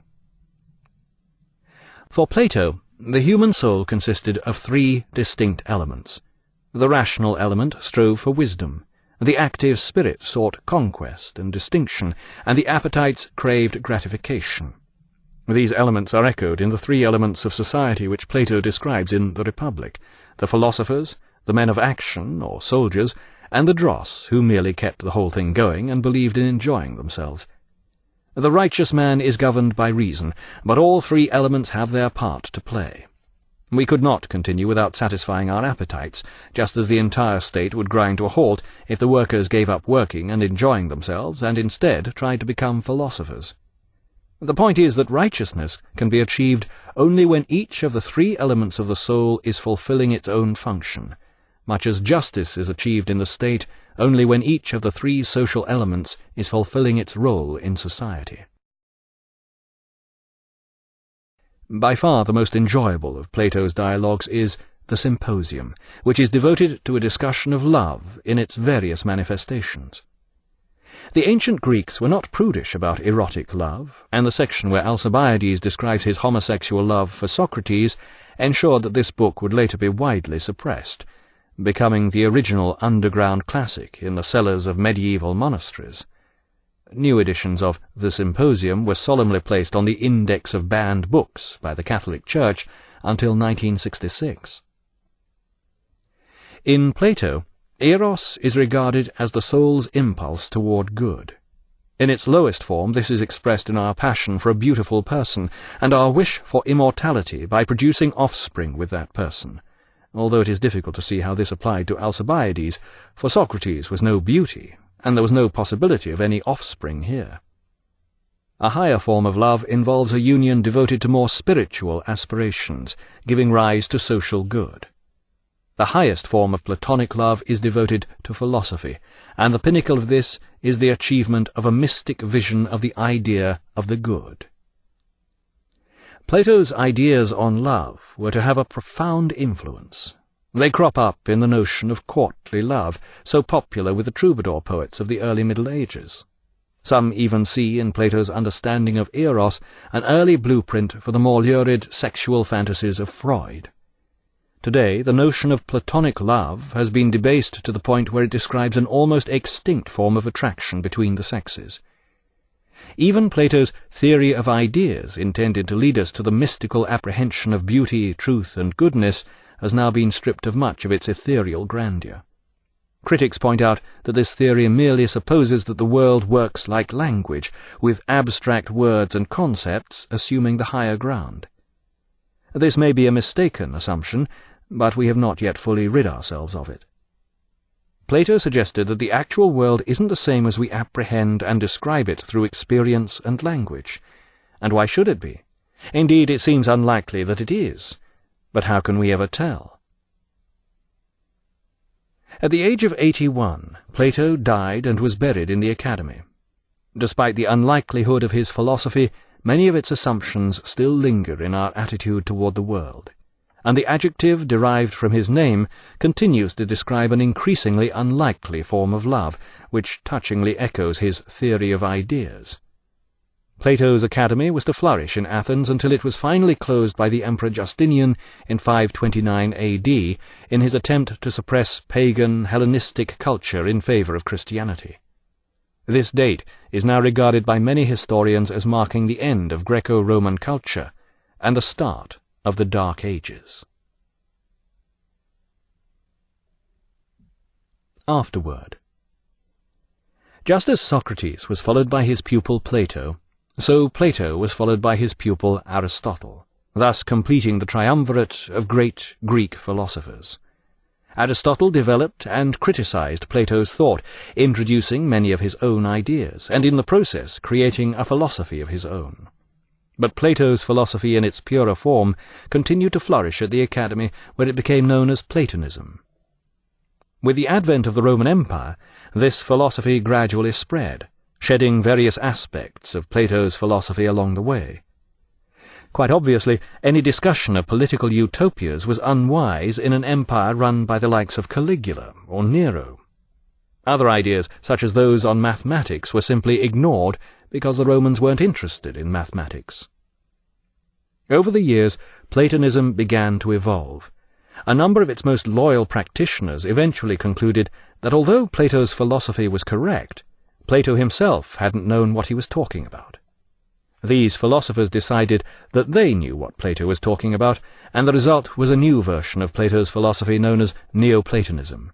For Plato, the human soul consisted of three distinct elements. The rational element strove for wisdom, The active spirit sought conquest and distinction, and the appetites craved gratification. These elements are echoed in the three elements of society which Plato describes in the Republic: the philosophers, the men of action, or soldiers, and the dross, who merely kept the whole thing going and believed in enjoying themselves. The righteous man is governed by reason, but all three elements have their part to play. We could not continue without satisfying our appetites, just as the entire state would grind to a halt if the workers gave up working and enjoying themselves and instead tried to become philosophers. The point is that righteousness can be achieved only when each of the three elements of the soul is fulfilling its own function, much as justice is achieved in the state only when each of the three social elements is fulfilling its role in society. By far the most enjoyable of Plato's dialogues is the Symposium, which is devoted to a discussion of love in its various manifestations. The ancient Greeks were not prudish about erotic love, and the section where Alcibiades describes his homosexual love for Socrates ensured that this book would later be widely suppressed, becoming the original underground classic in the cellars of medieval monasteries. New editions of the Symposium were solemnly placed on the Index of Banned Books by the Catholic Church until 1966. In Plato, Eros is regarded as the soul's impulse toward good. In its lowest form, this is expressed in our passion for a beautiful person and our wish for immortality by producing offspring with that person, although it is difficult to see how this applied to Alcibiades, for Socrates was no beauty, and there was no possibility of any offspring here. A higher form of love involves a union devoted to more spiritual aspirations, giving rise to social good. The highest form of Platonic love is devoted to philosophy, and the pinnacle of this is the achievement of a mystic vision of the idea of the good. Plato's ideas on love were to have a profound influence. They crop up in the notion of courtly love, so popular with the troubadour poets of the early Middle Ages. Some even see in Plato's understanding of Eros an early blueprint for the more lurid sexual fantasies of Freud. Today, the notion of Platonic love has been debased to the point where it describes an almost extinct form of attraction between the sexes. Even Plato's theory of ideas, intended to lead us to the mystical apprehension of beauty, truth, and goodness, has now been stripped of much of its ethereal grandeur. Critics point out that this theory merely supposes that the world works like language, with abstract words and concepts assuming the higher ground. This may be a mistaken assumption, but we have not yet fully rid ourselves of it. Plato suggested that the actual world isn't the same as we apprehend and describe it through experience and language. And why should it be? Indeed, it seems unlikely that it is. But how can we ever tell? At the age of 81, Plato died and was buried in the Academy. Despite the unlikelihood of his philosophy, many of its assumptions still linger in our attitude toward the world, and the adjective derived from his name continues to describe an increasingly unlikely form of love, which touchingly echoes his theory of ideas. Plato's Academy was to flourish in Athens until it was finally closed by the Emperor Justinian in 529 AD in his attempt to suppress pagan, Hellenistic culture in favor of Christianity. This date is now regarded by many historians as marking the end of Greco-Roman culture and the start of the Dark Ages. Afterword. Just as Socrates was followed by his pupil Plato, so Plato was followed by his pupil Aristotle, thus completing the triumvirate of great Greek philosophers. Aristotle developed and criticized Plato's thought, introducing many of his own ideas, and in the process creating a philosophy of his own. But Plato's philosophy in its purer form continued to flourish at the Academy, where it became known as Platonism. With the advent of the Roman Empire, this philosophy gradually spread, shedding various aspects of Plato's philosophy along the way. Quite obviously, any discussion of political utopias was unwise in an empire run by the likes of Caligula or Nero. Other ideas, such as those on mathematics, were simply ignored because the Romans weren't interested in mathematics. Over the years, Platonism began to evolve, A number of its most loyal practitioners eventually concluded that although Plato's philosophy was correct, Plato himself hadn't known what he was talking about. These philosophers decided that they knew what Plato was talking about, and the result was a new version of Plato's philosophy known as Neoplatonism.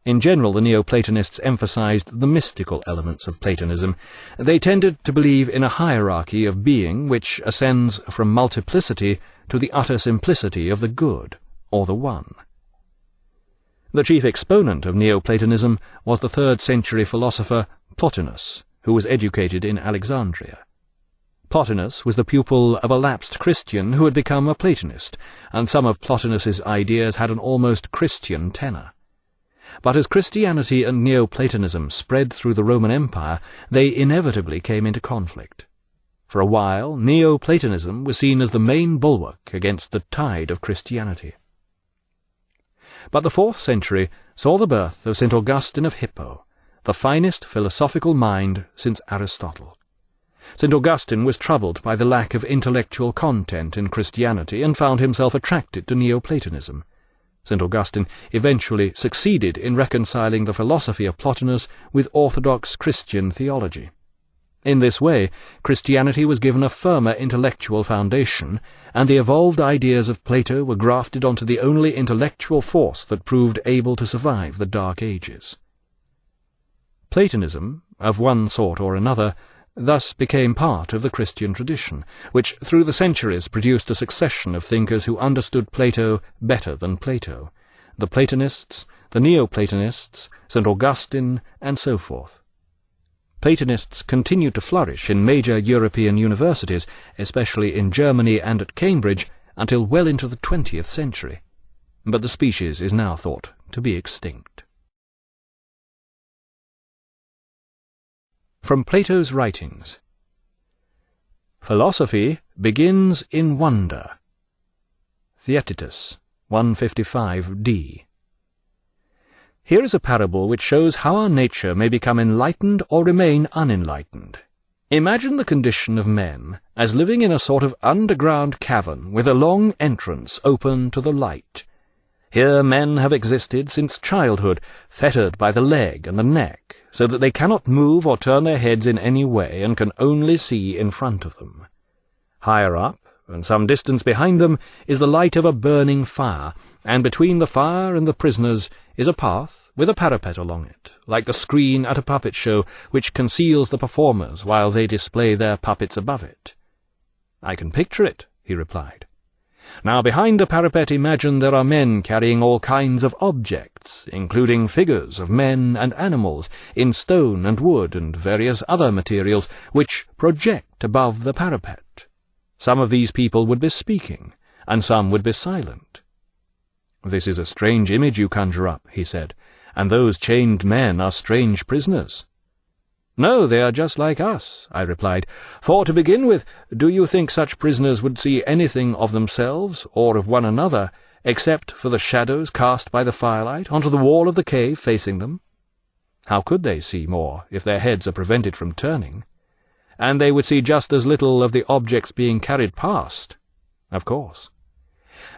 In general, the Neoplatonists emphasized the mystical elements of Platonism. They tended to believe in a hierarchy of being which ascends from multiplicity to the utter simplicity of the good, or the One. The chief exponent of Neoplatonism was the 3rd century philosopher Plotinus, who was educated in Alexandria. Plotinus was the pupil of a lapsed Christian who had become a Platonist, and some of Plotinus's ideas had an almost Christian tenor. But as Christianity and Neoplatonism spread through the Roman Empire, they inevitably came into conflict. For a while, Neoplatonism was seen as the main bulwark against the tide of Christianity. But the 4th century saw the birth of St. Augustine of Hippo, the finest philosophical mind since Aristotle. St. Augustine was troubled by the lack of intellectual content in Christianity and found himself attracted to Neoplatonism. St. Augustine eventually succeeded in reconciling the philosophy of Plotinus with orthodox Christian theology. In this way, Christianity was given a firmer intellectual foundation, and the evolved ideas of Plato were grafted onto the only intellectual force that proved able to survive the Dark Ages. Platonism, of one sort or another, thus became part of the Christian tradition, which through the centuries produced a succession of thinkers who understood Plato better than Plato: the Platonists, the Neoplatonists, St. Augustine, and so forth. Platonists continued to flourish in major European universities, especially in Germany and at Cambridge, until well into the 20th century. But the species is now thought to be extinct. From Plato's Writings. Philosophy begins in wonder. Theaetetus, 155d. Here is a parable which shows how our nature may become enlightened or remain unenlightened. Imagine the condition of men as living in a sort of underground cavern with a long entrance open to the light. Here men have existed since childhood, fettered by the leg and the neck, so that they cannot move or turn their heads in any way and can only see in front of them. Higher up, and some distance behind them, is the light of a burning fire, and between the fire and the prisoners is a path with a parapet along it, like the screen at a puppet show, which conceals the performers while they display their puppets above it. "I can picture it," he replied. "Now behind the parapet imagine there are men carrying all kinds of objects, including figures of men and animals, in stone and wood and various other materials, which project above the parapet. Some of these people would be speaking, and some would be silent." "This is a strange image you conjure up," he said, "and those chained men are strange prisoners." "No, they are just like us," I replied, "for to begin with, do you think such prisoners would see anything of themselves or of one another, except for the shadows cast by the firelight onto the wall of the cave facing them? How could they see more if their heads are prevented from turning? And they would see just as little of the objects being carried past, of course.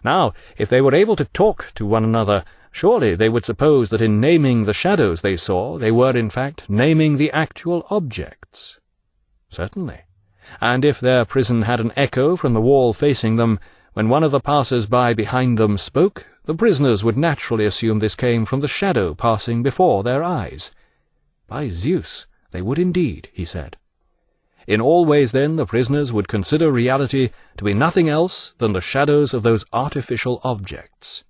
Now, if they were able to talk to one another, surely they would suppose that in naming the shadows they saw, they were in fact naming the actual objects." "Certainly. And if their prison had an echo from the wall facing them, when one of the passers-by behind them spoke, the prisoners would naturally assume this came from the shadow passing before their eyes." "By Zeus, they would indeed," he said. "In all ways, then, the prisoners would consider reality to be nothing else than the shadows of those artificial objects."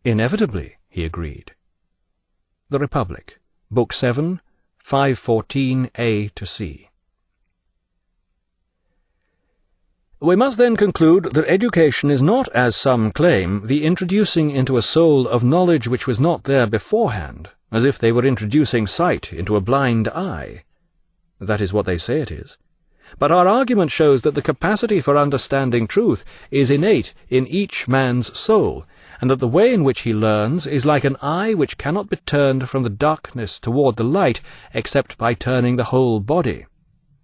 "Inevitably," he agreed. The Republic, Book 7, 514a to c. We must then conclude that education is not, as some claim, the introducing into a soul of knowledge which was not there beforehand, as if they were introducing sight into a blind eye. That is what they say it is. But our argument shows that the capacity for understanding truth is innate in each man's soul, and that the way in which he learns is like an eye which cannot be turned from the darkness toward the light except by turning the whole body.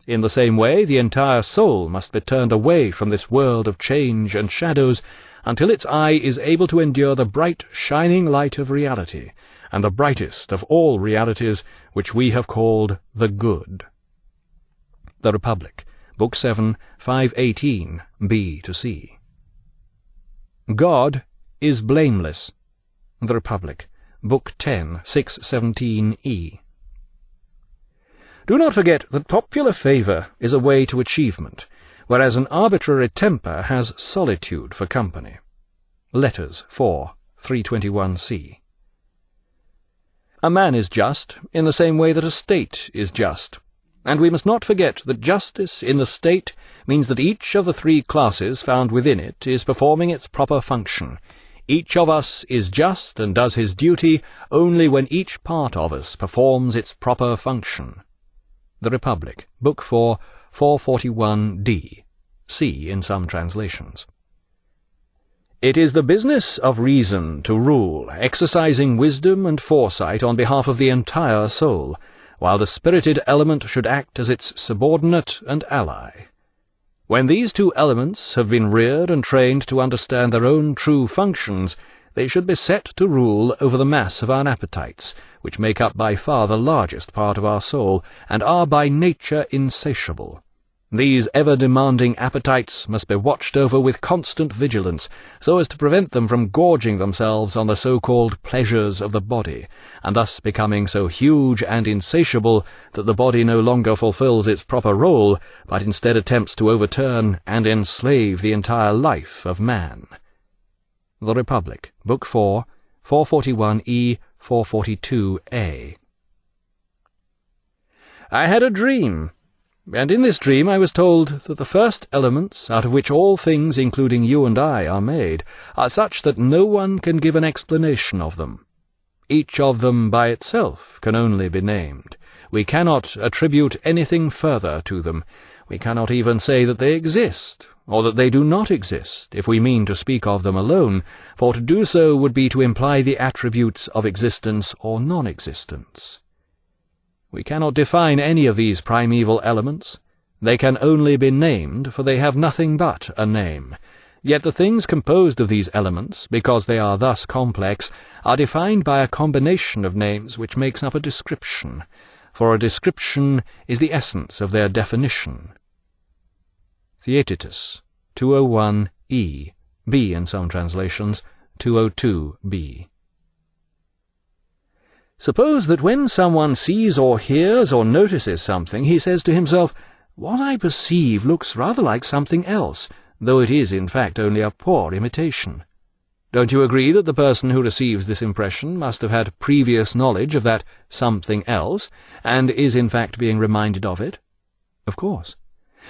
In the same way, the entire soul must be turned away from this world of change and shadows until its eye is able to endure the bright, shining light of reality, and the brightest of all realities, which we have called the good. The Republic, Book 7, 518, b to c. God is blameless. The Republic, Book 10, 617e. Do not forget that popular favour is a way to achievement, whereas an arbitrary temper has solitude for company. Letters 4, 321c. A man is just in the same way that a state is just, and we must not forget that justice in the state means that each of the three classes found within it is performing its proper function. Each of us is just and does his duty only when each part of us performs its proper function. The Republic, Book 4, 441d, c in some translations. It is the business of reason to rule, exercising wisdom and foresight on behalf of the entire soul, while the spirited element should act as its subordinate and ally. When these two elements have been reared and trained to understand their own true functions, they should be set to rule over the mass of our appetites, which make up by far the largest part of our soul, and are by nature insatiable. These ever-demanding appetites must be watched over with constant vigilance, so as to prevent them from gorging themselves on the so-called pleasures of the body, and thus becoming so huge and insatiable that the body no longer fulfills its proper role, but instead attempts to overturn and enslave the entire life of man. The Republic, Book 4, 441e, 442a. I had a dream, and in this dream I was told that the first elements out of which all things, including you and I, are made, are such that no one can give an explanation of them. Each of them by itself can only be named. We cannot attribute anything further to them. We cannot even say that they exist, or that they do not exist, if we mean to speak of them alone, for to do so would be to imply the attributes of existence or non-existence. We cannot define any of these primeval elements. They can only be named, for they have nothing but a name. Yet the things composed of these elements, because they are thus complex, are defined by a combination of names which makes up a description, for a description is the essence of their definition. Theaetetus, 201e, b in some translations, 202b. Suppose that when someone sees or hears or notices something, he says to himself, "What I perceive looks rather like something else, though it is in fact only a poor imitation." Don't you agree that the person who receives this impression must have had previous knowledge of that something else, and is in fact being reminded of it? Of course.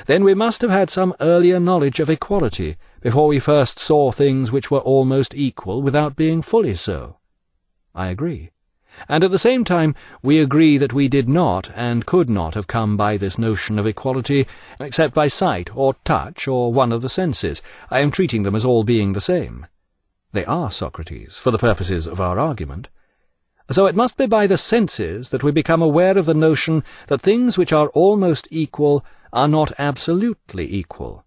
Then we must have had some earlier knowledge of equality, before we first saw things which were almost equal without being fully so. I agree. And at the same time we agree that we did not and could not have come by this notion of equality except by sight or touch or one of the senses. I am treating them as all being the same. They are, Socrates, for the purposes of our argument. So it must be by the senses that we become aware of the notion that things which are almost equal are not absolutely equal.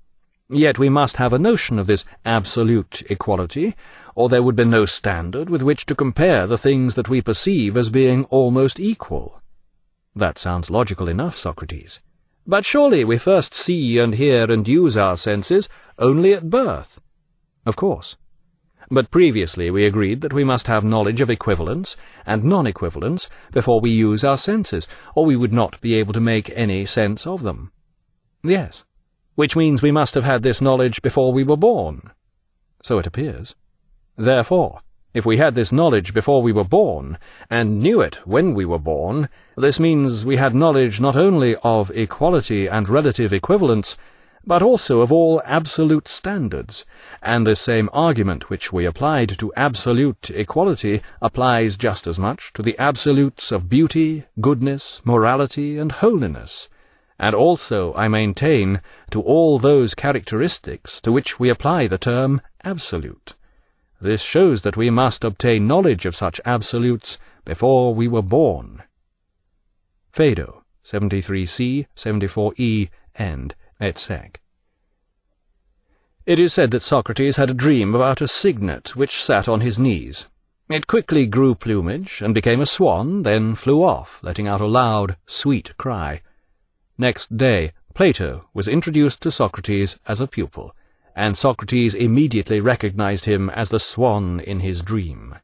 Yet we must have a notion of this absolute equality, or there would be no standard with which to compare the things that we perceive as being almost equal. That sounds logical enough, Socrates. But surely we first see and hear and use our senses only at birth. Of course. But previously we agreed that we must have knowledge of equivalence and non-equivalence before we use our senses, or we would not be able to make any sense of them. Yes. Which means we must have had this knowledge before we were born. So it appears. Therefore, if we had this knowledge before we were born, and knew it when we were born, this means we had knowledge not only of equality and relative equivalence, but also of all absolute standards, and this same argument which we applied to absolute equality applies just as much to the absolutes of beauty, goodness, morality, and holiness, and also, I maintain, to all those characteristics to which we apply the term absolute. This shows that we must obtain knowledge of such absolutes before we were born. Phaedo, 73c, 74e, and et seq. It is said that Socrates had a dream about a cygnet which sat on his knees. It quickly grew plumage and became a swan, then flew off, letting out a loud, sweet cry. Next day, Plato was introduced to Socrates as a pupil, and Socrates immediately recognized him as the swan in his dream.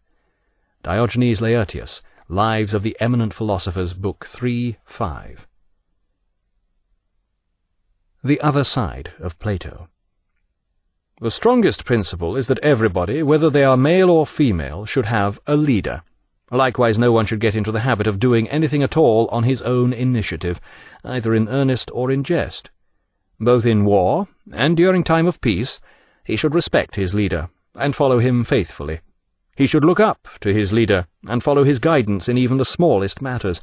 Diogenes Laertius, Lives of the Eminent Philosophers, Book 3:5. The other side of Plato. The strongest principle is that everybody, whether they are male or female, should have a leader. Likewise, no one should get into the habit of doing anything at all on his own initiative, either in earnest or in jest. Both in war and during time of peace, he should respect his leader and follow him faithfully. He should look up to his leader and follow his guidance in even the smallest matters.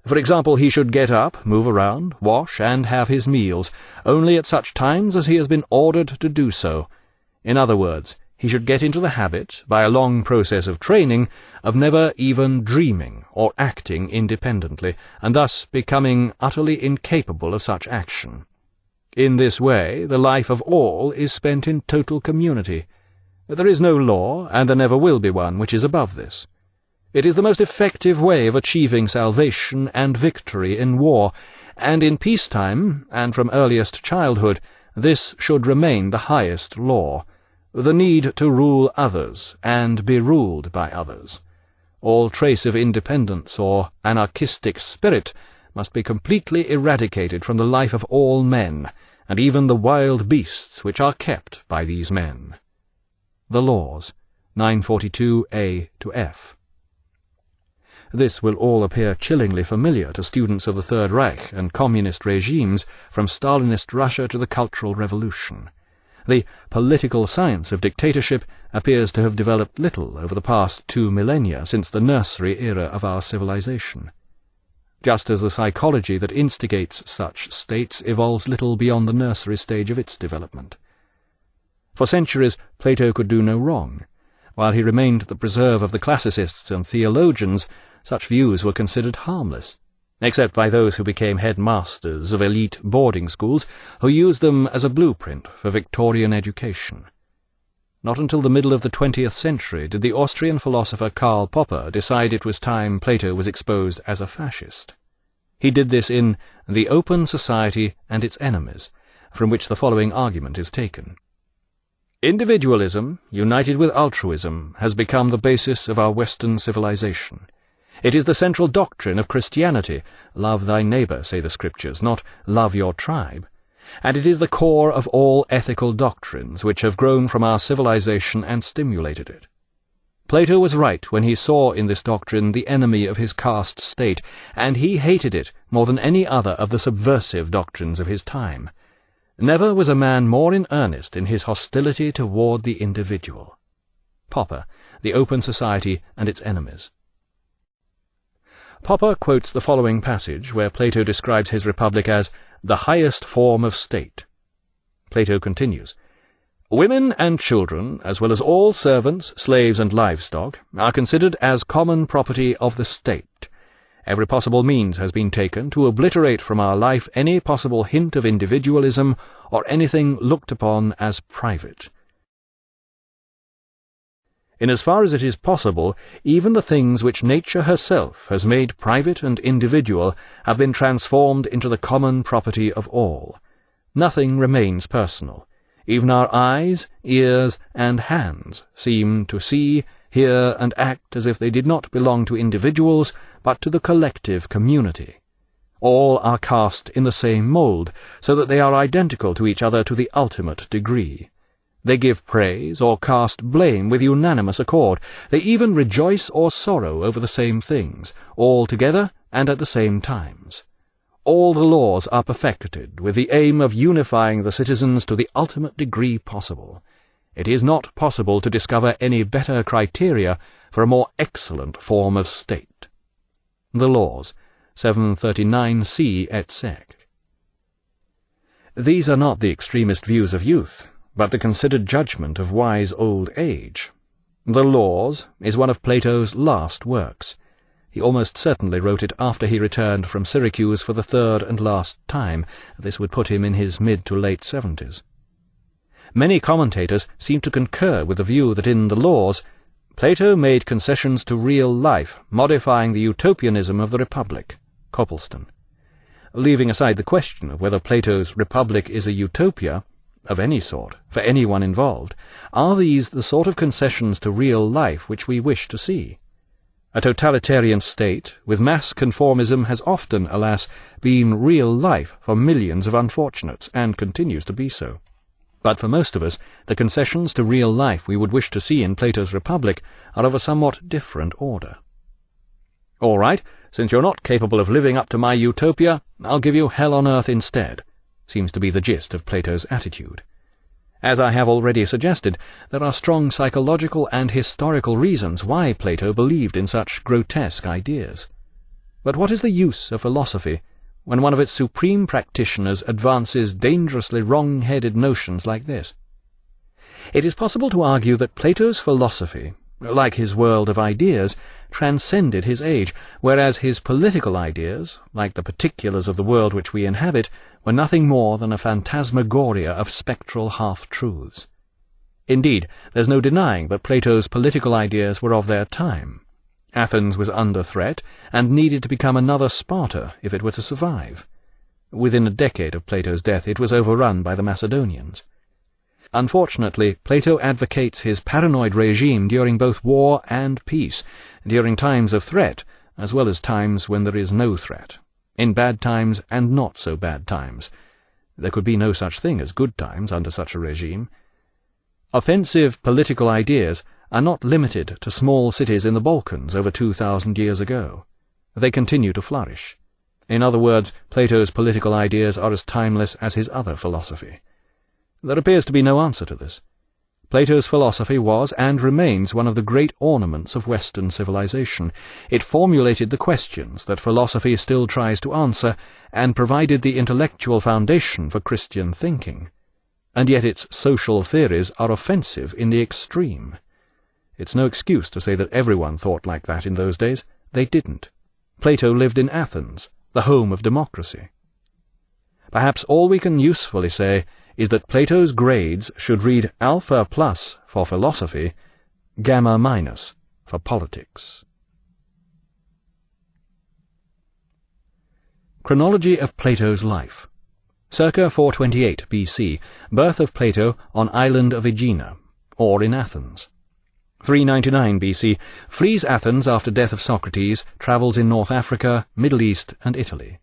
For example, he should get up, move around, wash, and have his meals, only at such times as he has been ordered to do so. In other words, he should get into the habit, by a long process of training, of never even dreaming or acting independently, and thus becoming utterly incapable of such action. In this way, the life of all is spent in total community. There is no law, and there never will be one, which is above this. It is the most effective way of achieving salvation and victory in war, and in peacetime, and from earliest childhood, this should remain the highest law, the need to rule others and be ruled by others. All trace of independence or anarchistic spirit must be completely eradicated from the life of all men, and even the wild beasts which are kept by these men. The Laws, 942a to f. This will all appear chillingly familiar to students of the Third Reich and communist regimes from Stalinist Russia to the Cultural Revolution. The political science of dictatorship appears to have developed little over the past 2 millennia since the nursery era of our civilization, just as the psychology that instigates such states evolves little beyond the nursery stage of its development. For centuries, Plato could do no wrong. While he remained the preserve of the classicists and theologians, such views were considered harmless, except by those who became headmasters of elite boarding schools, who used them as a blueprint for Victorian education. Not until the middle of the 20th century did the Austrian philosopher Karl Popper decide it was time Plato was exposed as a fascist. He did this in The Open Society and Its Enemies, from which the following argument is taken. Individualism, united with altruism, has become the basis of our Western civilization. It is the central doctrine of Christianity. Love thy neighbor, say the Scriptures, not love your tribe. And it is the core of all ethical doctrines which have grown from our civilization and stimulated it. Plato was right when he saw in this doctrine the enemy of his caste state, and he hated it more than any other of the subversive doctrines of his time. Never was a man more in earnest in his hostility toward the individual. Popper, The Open Society and Its Enemies. Popper quotes the following passage where Plato describes his republic as the highest form of state. Plato continues, Women and children, as well as all servants, slaves, and livestock, are considered as common property of the state. Every possible means has been taken to obliterate from our life any possible hint of individualism or anything looked upon as private. In as far as it is possible, even the things which nature herself has made private and individual have been transformed into the common property of all. Nothing remains personal. Even our eyes, ears, and hands seem to see, hear, and act as if they did not belong to individuals, but to the collective community. All are cast in the same mould, so that they are identical to each other to the ultimate degree. They give praise or cast blame with unanimous accord. They even rejoice or sorrow over the same things, all together and at the same times. All the laws are perfected with the aim of unifying the citizens to the ultimate degree possible. It is not possible to discover any better criteria for a more excellent form of state. The Laws, 739c et seq. These are not the extremist views of youth, but the considered judgment of wise old age. The Laws is one of Plato's last works. He almost certainly wrote it after he returned from Syracuse for the third and last time. This would put him in his mid to late 70s. Many commentators seem to concur with the view that in the Laws, Plato made concessions to real life, modifying the utopianism of the Republic, Copleston. Leaving aside the question of whether Plato's Republic is a utopia, of any sort, for anyone involved, are these the sort of concessions to real life which we wish to see? A totalitarian state with mass conformism has often, alas, been real life for millions of unfortunates, and continues to be so. But for most of us, the concessions to real life we would wish to see in Plato's Republic are of a somewhat different order. All right, since you're not capable of living up to my utopia, I'll give you hell on earth instead, seems to be the gist of Plato's attitude. As I have already suggested, there are strong psychological and historical reasons why Plato believed in such grotesque ideas. But what is the use of philosophy when one of its supreme practitioners advances dangerously wrong-headed notions like this? It is possible to argue that Plato's philosophy, like his world of ideas, transcended his age, whereas his political ideas, like the particulars of the world which we inhabit, were nothing more than a phantasmagoria of spectral half-truths. Indeed, there's no denying that Plato's political ideas were of their time. Athens was under threat, and needed to become another Sparta if it were to survive. Within a decade of Plato's death it was overrun by the Macedonians. Unfortunately, Plato advocates his paranoid regime during both war and peace, during times of threat, as well as times when there is no threat, in bad times and not so bad times. There could be no such thing as good times under such a regime. Offensive political ideas are not limited to small cities in the Balkans over 2,000 years ago. They continue to flourish. In other words, Plato's political ideas are as timeless as his other philosophy. There appears to be no answer to this. Plato's philosophy was and remains one of the great ornaments of Western civilization. It formulated the questions that philosophy still tries to answer, and provided the intellectual foundation for Christian thinking. And yet its social theories are offensive in the extreme. It's no excuse to say that everyone thought like that in those days. They didn't. Plato lived in Athens, the home of democracy. Perhaps all we can usefully say is that Plato's grades should read alpha plus for philosophy, gamma minus for politics. Chronology of Plato's life. Circa 428 BC, birth of Plato on island of Aegina, or in Athens. 399 BC, flees Athens after death of Socrates, travels in North Africa, Middle East, and Italy.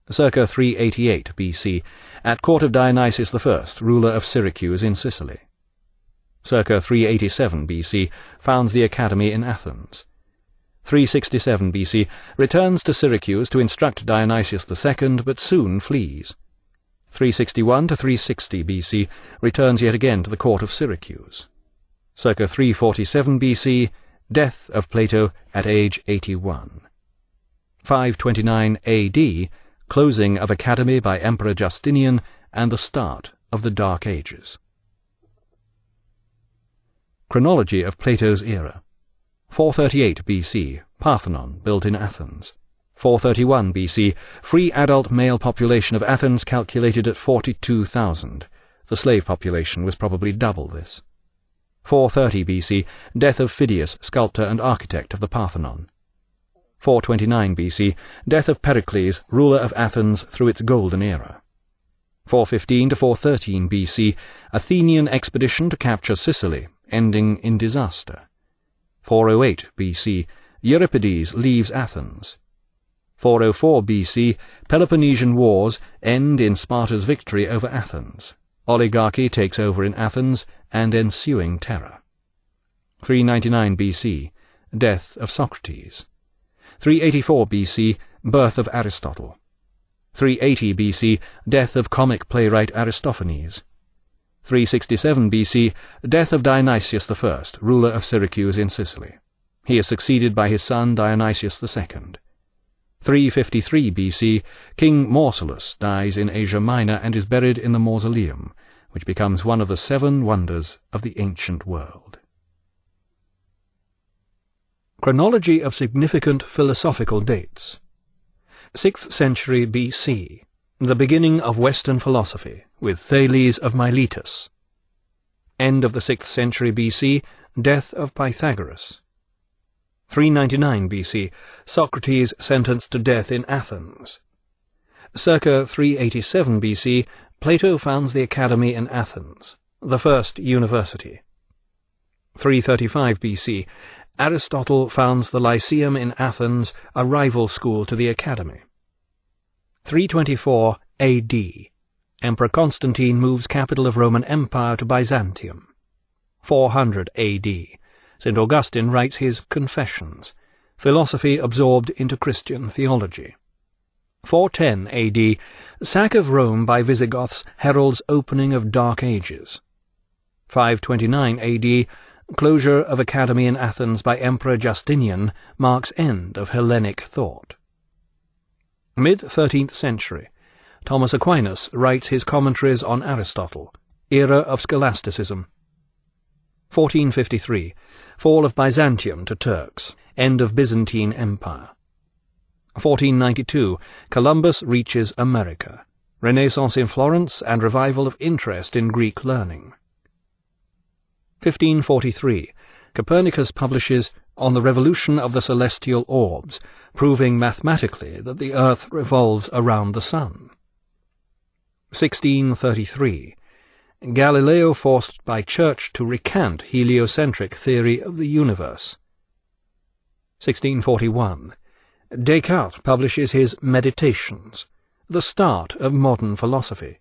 Circa 388 BC, at court of Dionysius I, ruler of Syracuse in Sicily. Circa 387 BC, founds the Academy in Athens. 367 BC, returns to Syracuse to instruct Dionysius II, but soon flees. 361 to 360 BC, returns yet again to the court of Syracuse. Circa 347 BC, death of Plato at age 81. 529 AD, closing of Academy by Emperor Justinian, and the start of the Dark Ages. Chronology of Plato's era. 438 BC, Parthenon, built in Athens. 431 BC, free adult male population of Athens calculated at 42,000. The slave population was probably double this. 430 BC, death of Phidias, sculptor and architect of the Parthenon. 429 BC, death of Pericles, ruler of Athens through its golden era. 415 to 413 BC, Athenian expedition to capture Sicily, ending in disaster. 408 BC, Euripides leaves Athens. 404 BC, Peloponnesian Wars end in Sparta's victory over Athens. Oligarchy takes over in Athens, and ensuing terror. 399 BC, death of Socrates. 384 BC, birth of Aristotle. 380 BC, death of comic playwright Aristophanes. 367 BC, death of Dionysius I, ruler of Syracuse in Sicily. He is succeeded by his son Dionysius II. 353 BC, King Mausolus dies in Asia Minor and is buried in the mausoleum, which becomes one of the 7 wonders of the ancient world. Chronology of significant philosophical dates. 6th century BC, the beginning of Western philosophy, with Thales of Miletus. End of the 6th century BC, death of Pythagoras. 399 BC, Socrates sentenced to death in Athens. Circa 387 BC, Plato founds the Academy in Athens, the first university. 335 BC, Aristotle founds the Lyceum in Athens, a rival school to the Academy. 324 AD, Emperor Constantine moves capital of Roman Empire to Byzantium. 400 AD, St. Augustine writes his Confessions, philosophy absorbed into Christian theology. 410 AD, sack of Rome by Visigoths heralds opening of Dark Ages. 529 AD, closure of Academy in Athens by Emperor Justinian marks end of Hellenic thought. Mid-13th century, Thomas Aquinas writes his commentaries on Aristotle, era of scholasticism. 1453, fall of Byzantium to Turks, end of Byzantine Empire. 1492, Columbus reaches America, Renaissance in Florence and revival of interest in Greek learning. 1543, Copernicus publishes On the Revolution of the Celestial Orbs, proving mathematically that the earth revolves around the sun. 1633, Galileo forced by Church to recant heliocentric theory of the universe. 1641, Descartes publishes his Meditations, the start of modern philosophy.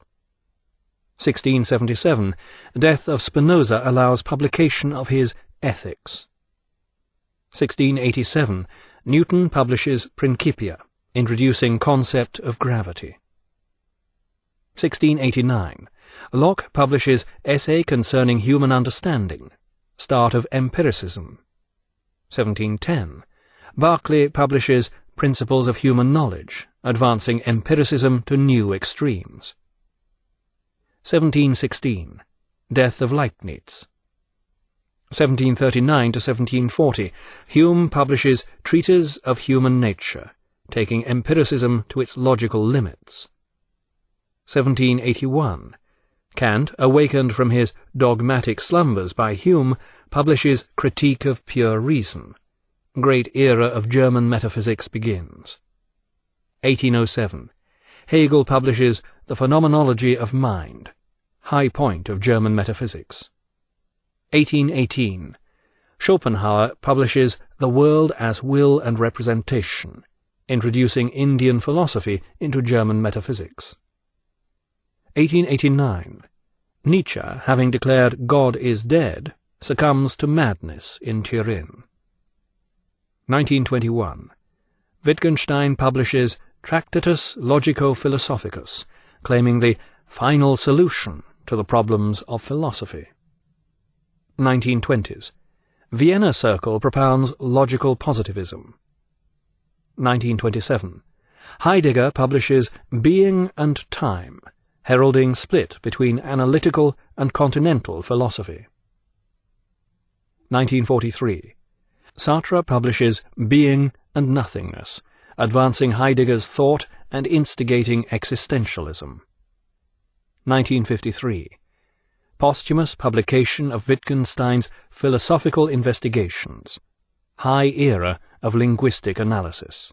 1677, death of Spinoza allows publication of his Ethics. 1687, Newton publishes Principia, introducing concept of gravity. 1689, Locke publishes Essay Concerning Human Understanding, start of empiricism. 1710, Berkeley publishes Principles of Human Knowledge, advancing empiricism to new extremes. 1716, death of Leibniz. 1739 to 1740, Hume publishes Treatise of Human Nature, taking empiricism to its logical limits. 1781, Kant, awakened from his dogmatic slumbers by Hume, publishes Critique of Pure Reason. Great era of German metaphysics begins. 1807, Hegel publishes The Phenomenology of Mind, high point of German metaphysics. 1818, Schopenhauer publishes The World as Will and Representation, introducing Indian philosophy into German metaphysics. 1889, Nietzsche, having declared God is dead, succumbs to madness in Turin. 1921, Wittgenstein publishes Tractatus Logico-Philosophicus, claiming the final solution to the problems of philosophy. 1920s, Vienna Circle propounds logical positivism. 1927, Heidegger publishes Being and Time, heralding split between analytical and continental philosophy. 1943, Sartre publishes Being and Nothingness, advancing Heidegger's thought and instigating existentialism. 1953, posthumous publication of Wittgenstein's Philosophical Investigations, high era of linguistic analysis.